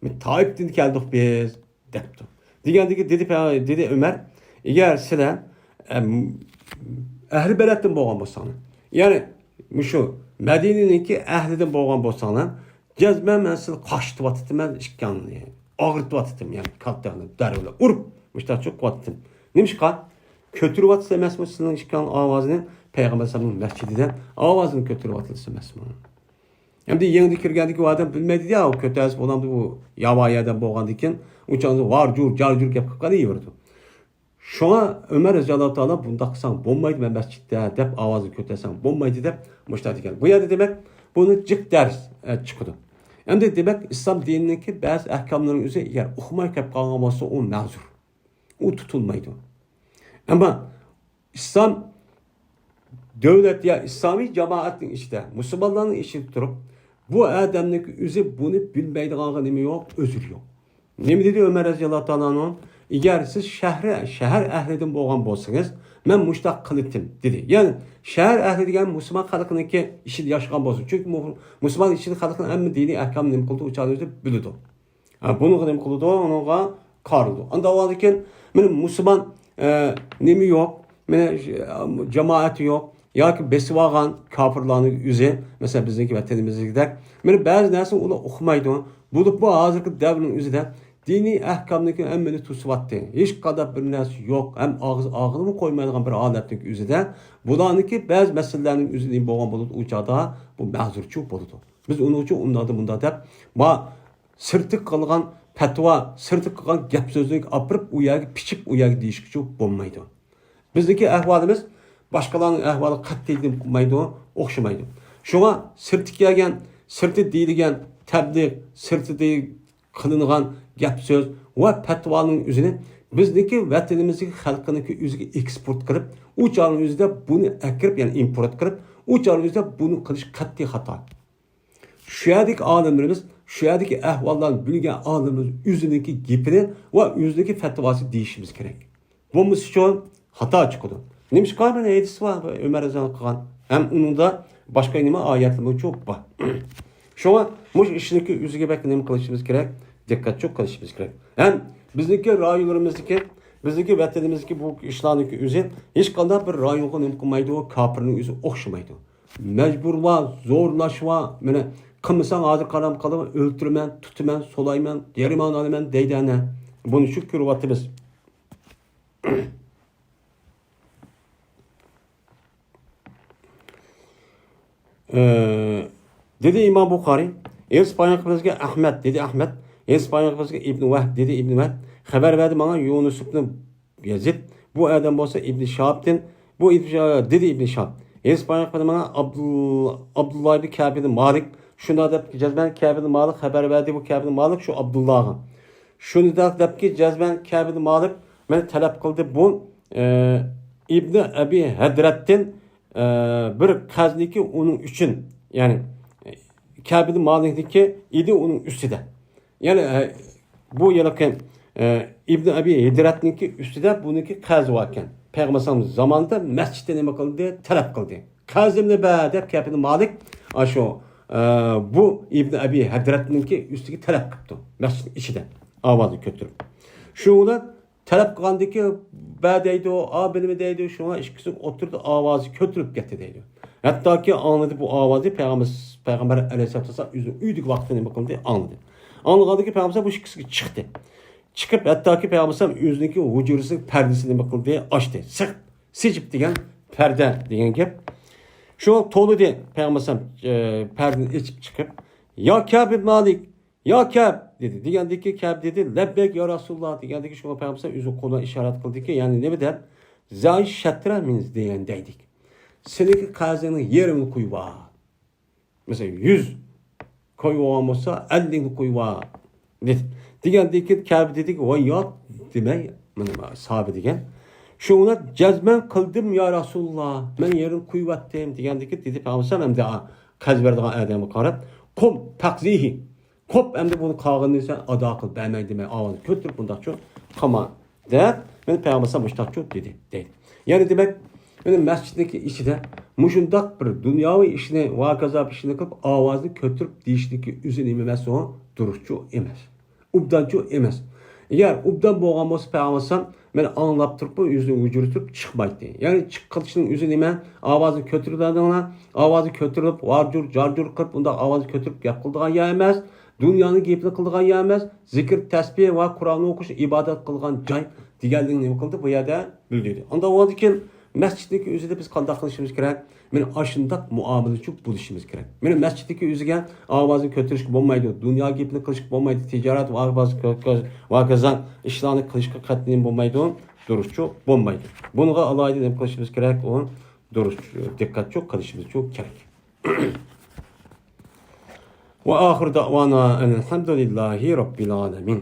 Men taiptin keldik biz depti. Digandiki dedi Ömer, eğer sizler ehli belettin bo'lgan bo'lsanglar, ya'ni shu Madineninki ehlidan bo'lgan bo'lsanglar, jazman men sizni qashtivatdim ishkanni, og'ritvatdim, ya'ni kattani daryolar urib, mushtachoq qotdim. Nimishqa ko'tirvatsa emasmi sizning ishkan ovozini payg'ambar sallallohu masjididan ovozini ko'tirvatsa emasmi? Hem de yeni kirgandiki o adam bilmedi ya o kötüsü olan bu yavayadan boğandikin uçağınızı var cur car cur gap kıkanı yiyordu. Şuna Ömer Rezallahu Teala bunda kısan bombaydı ben mescitte dep avazı kötüsen bombaydı dep müştahit geldi. Bu yerde demek bunu cık ders çıkıyordu. Hem de demek İslam dinindeki bazı ahkamların üzerine eğer okumay kap kalan olsa o nazur. O tutulmaydı. Ama İslam devlet ya İslami cemaatin işte Müslümanların işi tutup bu adamlık üzü bunu bilmeydiğine nemi yok, özür yok. Ne mi dedi Ömer Raziyallahu Teala'nın? Eğer siz şehir ehlidin boğan bolsanız, ben muştak kılıttım dedi. Yani şehir ehli degan Müslüman halkının ki işi yaşayan bolsun. Çünkü Müslüman işi halkının en dini ahkam nemi kıldı uçağınızda bildi. Bunu nemi kıldı, ona karıldı. Anda o halde benim Müslüman nemi yok, cemaati yok. Ya ki besivagan kafirlarının yüzü, mesela bizdeki vatanımızda gider. Yani bazı nersin onu okumaydı. Bu hazırki devrin yüzüde dini ahkamdaki emmeni tutuvattı. Hiç kadar bir nersi yok. Hem ağzını mı koymaydıgan bir aletlik yüzüde. Bulanıki bazı meselelerin yüzünden boğan bulut uçada bu mezurçu buludu. Biz onu için umdadı dep. Sırtık kalıgan petva, sırtık kalıgan gap sözlük apırıp uyarı, piçip uyarı değişikçi bulmaydı. Bizdeki ahvalimiz başkalarının ahvalı katledildim maydı, okşamaydı. Şuna sırtı gelgen, sırtı deyilgen, tebliğ, sırtı değil kılıngan gap söz ve petvanın üzerine bizdeki vatanımızdaki halkındaki üzerine eksport kırıp, uçağın üzerinde bunu ekirip yani import kırıp, uçağın üzerinde bunu kılış katli hata. Şu yerdeki alimlerimiz, şu yerdeki ahvallarını bilgen alimlerimiz üzerindeki gipini ve üzerindeki fetvası değişimiz gerek. Bu için hata çıkıyordu. Neymiş kalbine edisi var Ömer Ezan kılan. Hem onun da başka inime ayetleri çok var. Şu an bu işindeki yüzüge belki neyim kılışımız gerek. Dikkat çok kılışımız gerek. Hem bizdeki rayularımızdaki, bizdeki vatanımızdaki bu işlerindeki yüzü hiç kadar bir rayuğun neyim kılmaydı o kapırının yüzü okşamaydı. Mecburla, zorlaşma, böyle kımısan ağzı karam kalama, öldürmen, tutumen, solaymen, yeriman alimen, deydene. Bunu şükür vatımız. Dedi İmam Bukhari, İspanyolca Ahmet dedi Ahmet, İspanyolca İbn Vahb dedi İbn Vahb, haber verdi bana Yunus ibn Yazid, bu adam olsa İbn Şahab'den, bu dedi İbn Şahab. İspanyolca bana Abdullah ibn Kâb ibn Malik, şunu da cezben Kâb ibn Malik haber verdi bu Kâb ibn Malik şu Abdullah'a. Şunu da ki cezben Kâb ibn Malik beni talep kıldı bu İbn Abi Hedrettin bir kazniki onun için yani Kâb-i Malik'teki idi onun üstüde. Yani bu yılki İbn Abi Hedrettin'ki üstüde bununki kaz varken Peygamber zamanında mescitte ne kıldı diye talep kıldı. Kazimle beraber Kâb-i Malik aşo bu İbn Abi Hedrettin'ki üstüki talep kıldı. Mescidin içinde avazı götürüp. Şuna talep kılındaki bədəydi o, abelimi deydi, şuna işkisi oturdu, avazı kötürüp getirdi. Hatta ki anladı bu avazı Peygamber Aleyhisselatü Vesselam üydük vaktini bakıldı, anladı. Anladı ki Peygamber bu işkisi çıktı. Çıkıp hatta ki Peygamber yüzündeki hucurusu perdesini bakıldı, açtı. Sık, sicip degen perde degen gep. Şu tolu diye Peygamber perdenin içip çıkıp ya Kâb Malik, ya Kâb dedi. Digandaki Kâb dedi. Lebbek ya Resulullah. Digandaki şuna Peygamber yüzü koluna işaret kıldı ki yani ne der? Zay şatraminiz diyendeydik. Seninki kazanın yerini koyva. Mesela 100 koyva olmasa 50'ni koyva. Dedi. Digandaki Kâb dedi ki o yok demey Mana sahabe degan. Şuna cazmen kıldım ya Resulullah. Men yerin kuyuvattim degandiki dedi Peygamber hem de kazberdigan adamı qarab, "Kom takzihi." Kop hem de bunu qağını sen ada qıl, bəmək demək, avanı götürüb bundaqçı qama der. Men Peygamber muştaqçı dedi. Yani demek benim mescitteki işi de muşundaq bir dünyavi işini, vakazap işini qılıb avazını götürüp deyişdiki üzün eməməsi o duruşçu emas. Ubdançı emas. Eğer ubdan boğan olsa Peygamber men anlap turib bu yüzünü vücurtup çıkmaydı. Yani çıkılışının üzün emen avazını götürüldüğüne, avazı götürüp varcur, carcur qılıb bunda avazı götürüp yapıldığı ya emas. Dünyanın gepini qıldığı ya emas. Zikir, təsbih ve Kur'an'ı okuş, ibadet qılğan joy deganligini nima qildi bu yerda bildirdi. Onda o ekan mescitteki özüde biz qanday qilishimiz kerak? Men aşındaq muomalachi bo'lishimiz kerak. Men mescitteki o'ziga ovozini ko'tarishga bo'lmaydi, dunyo gapini qilishga bo'lmaydi, tijorat va kazan ishlarni qilishga qat'iy bo'lmaydi, durustchu bo'lmaydi. Bunga alohida nima qilishimiz kerak? O durustchu, diqqatli qilishimiz kerak. Ve ahir davana elhamdülillahi rabbil alamin.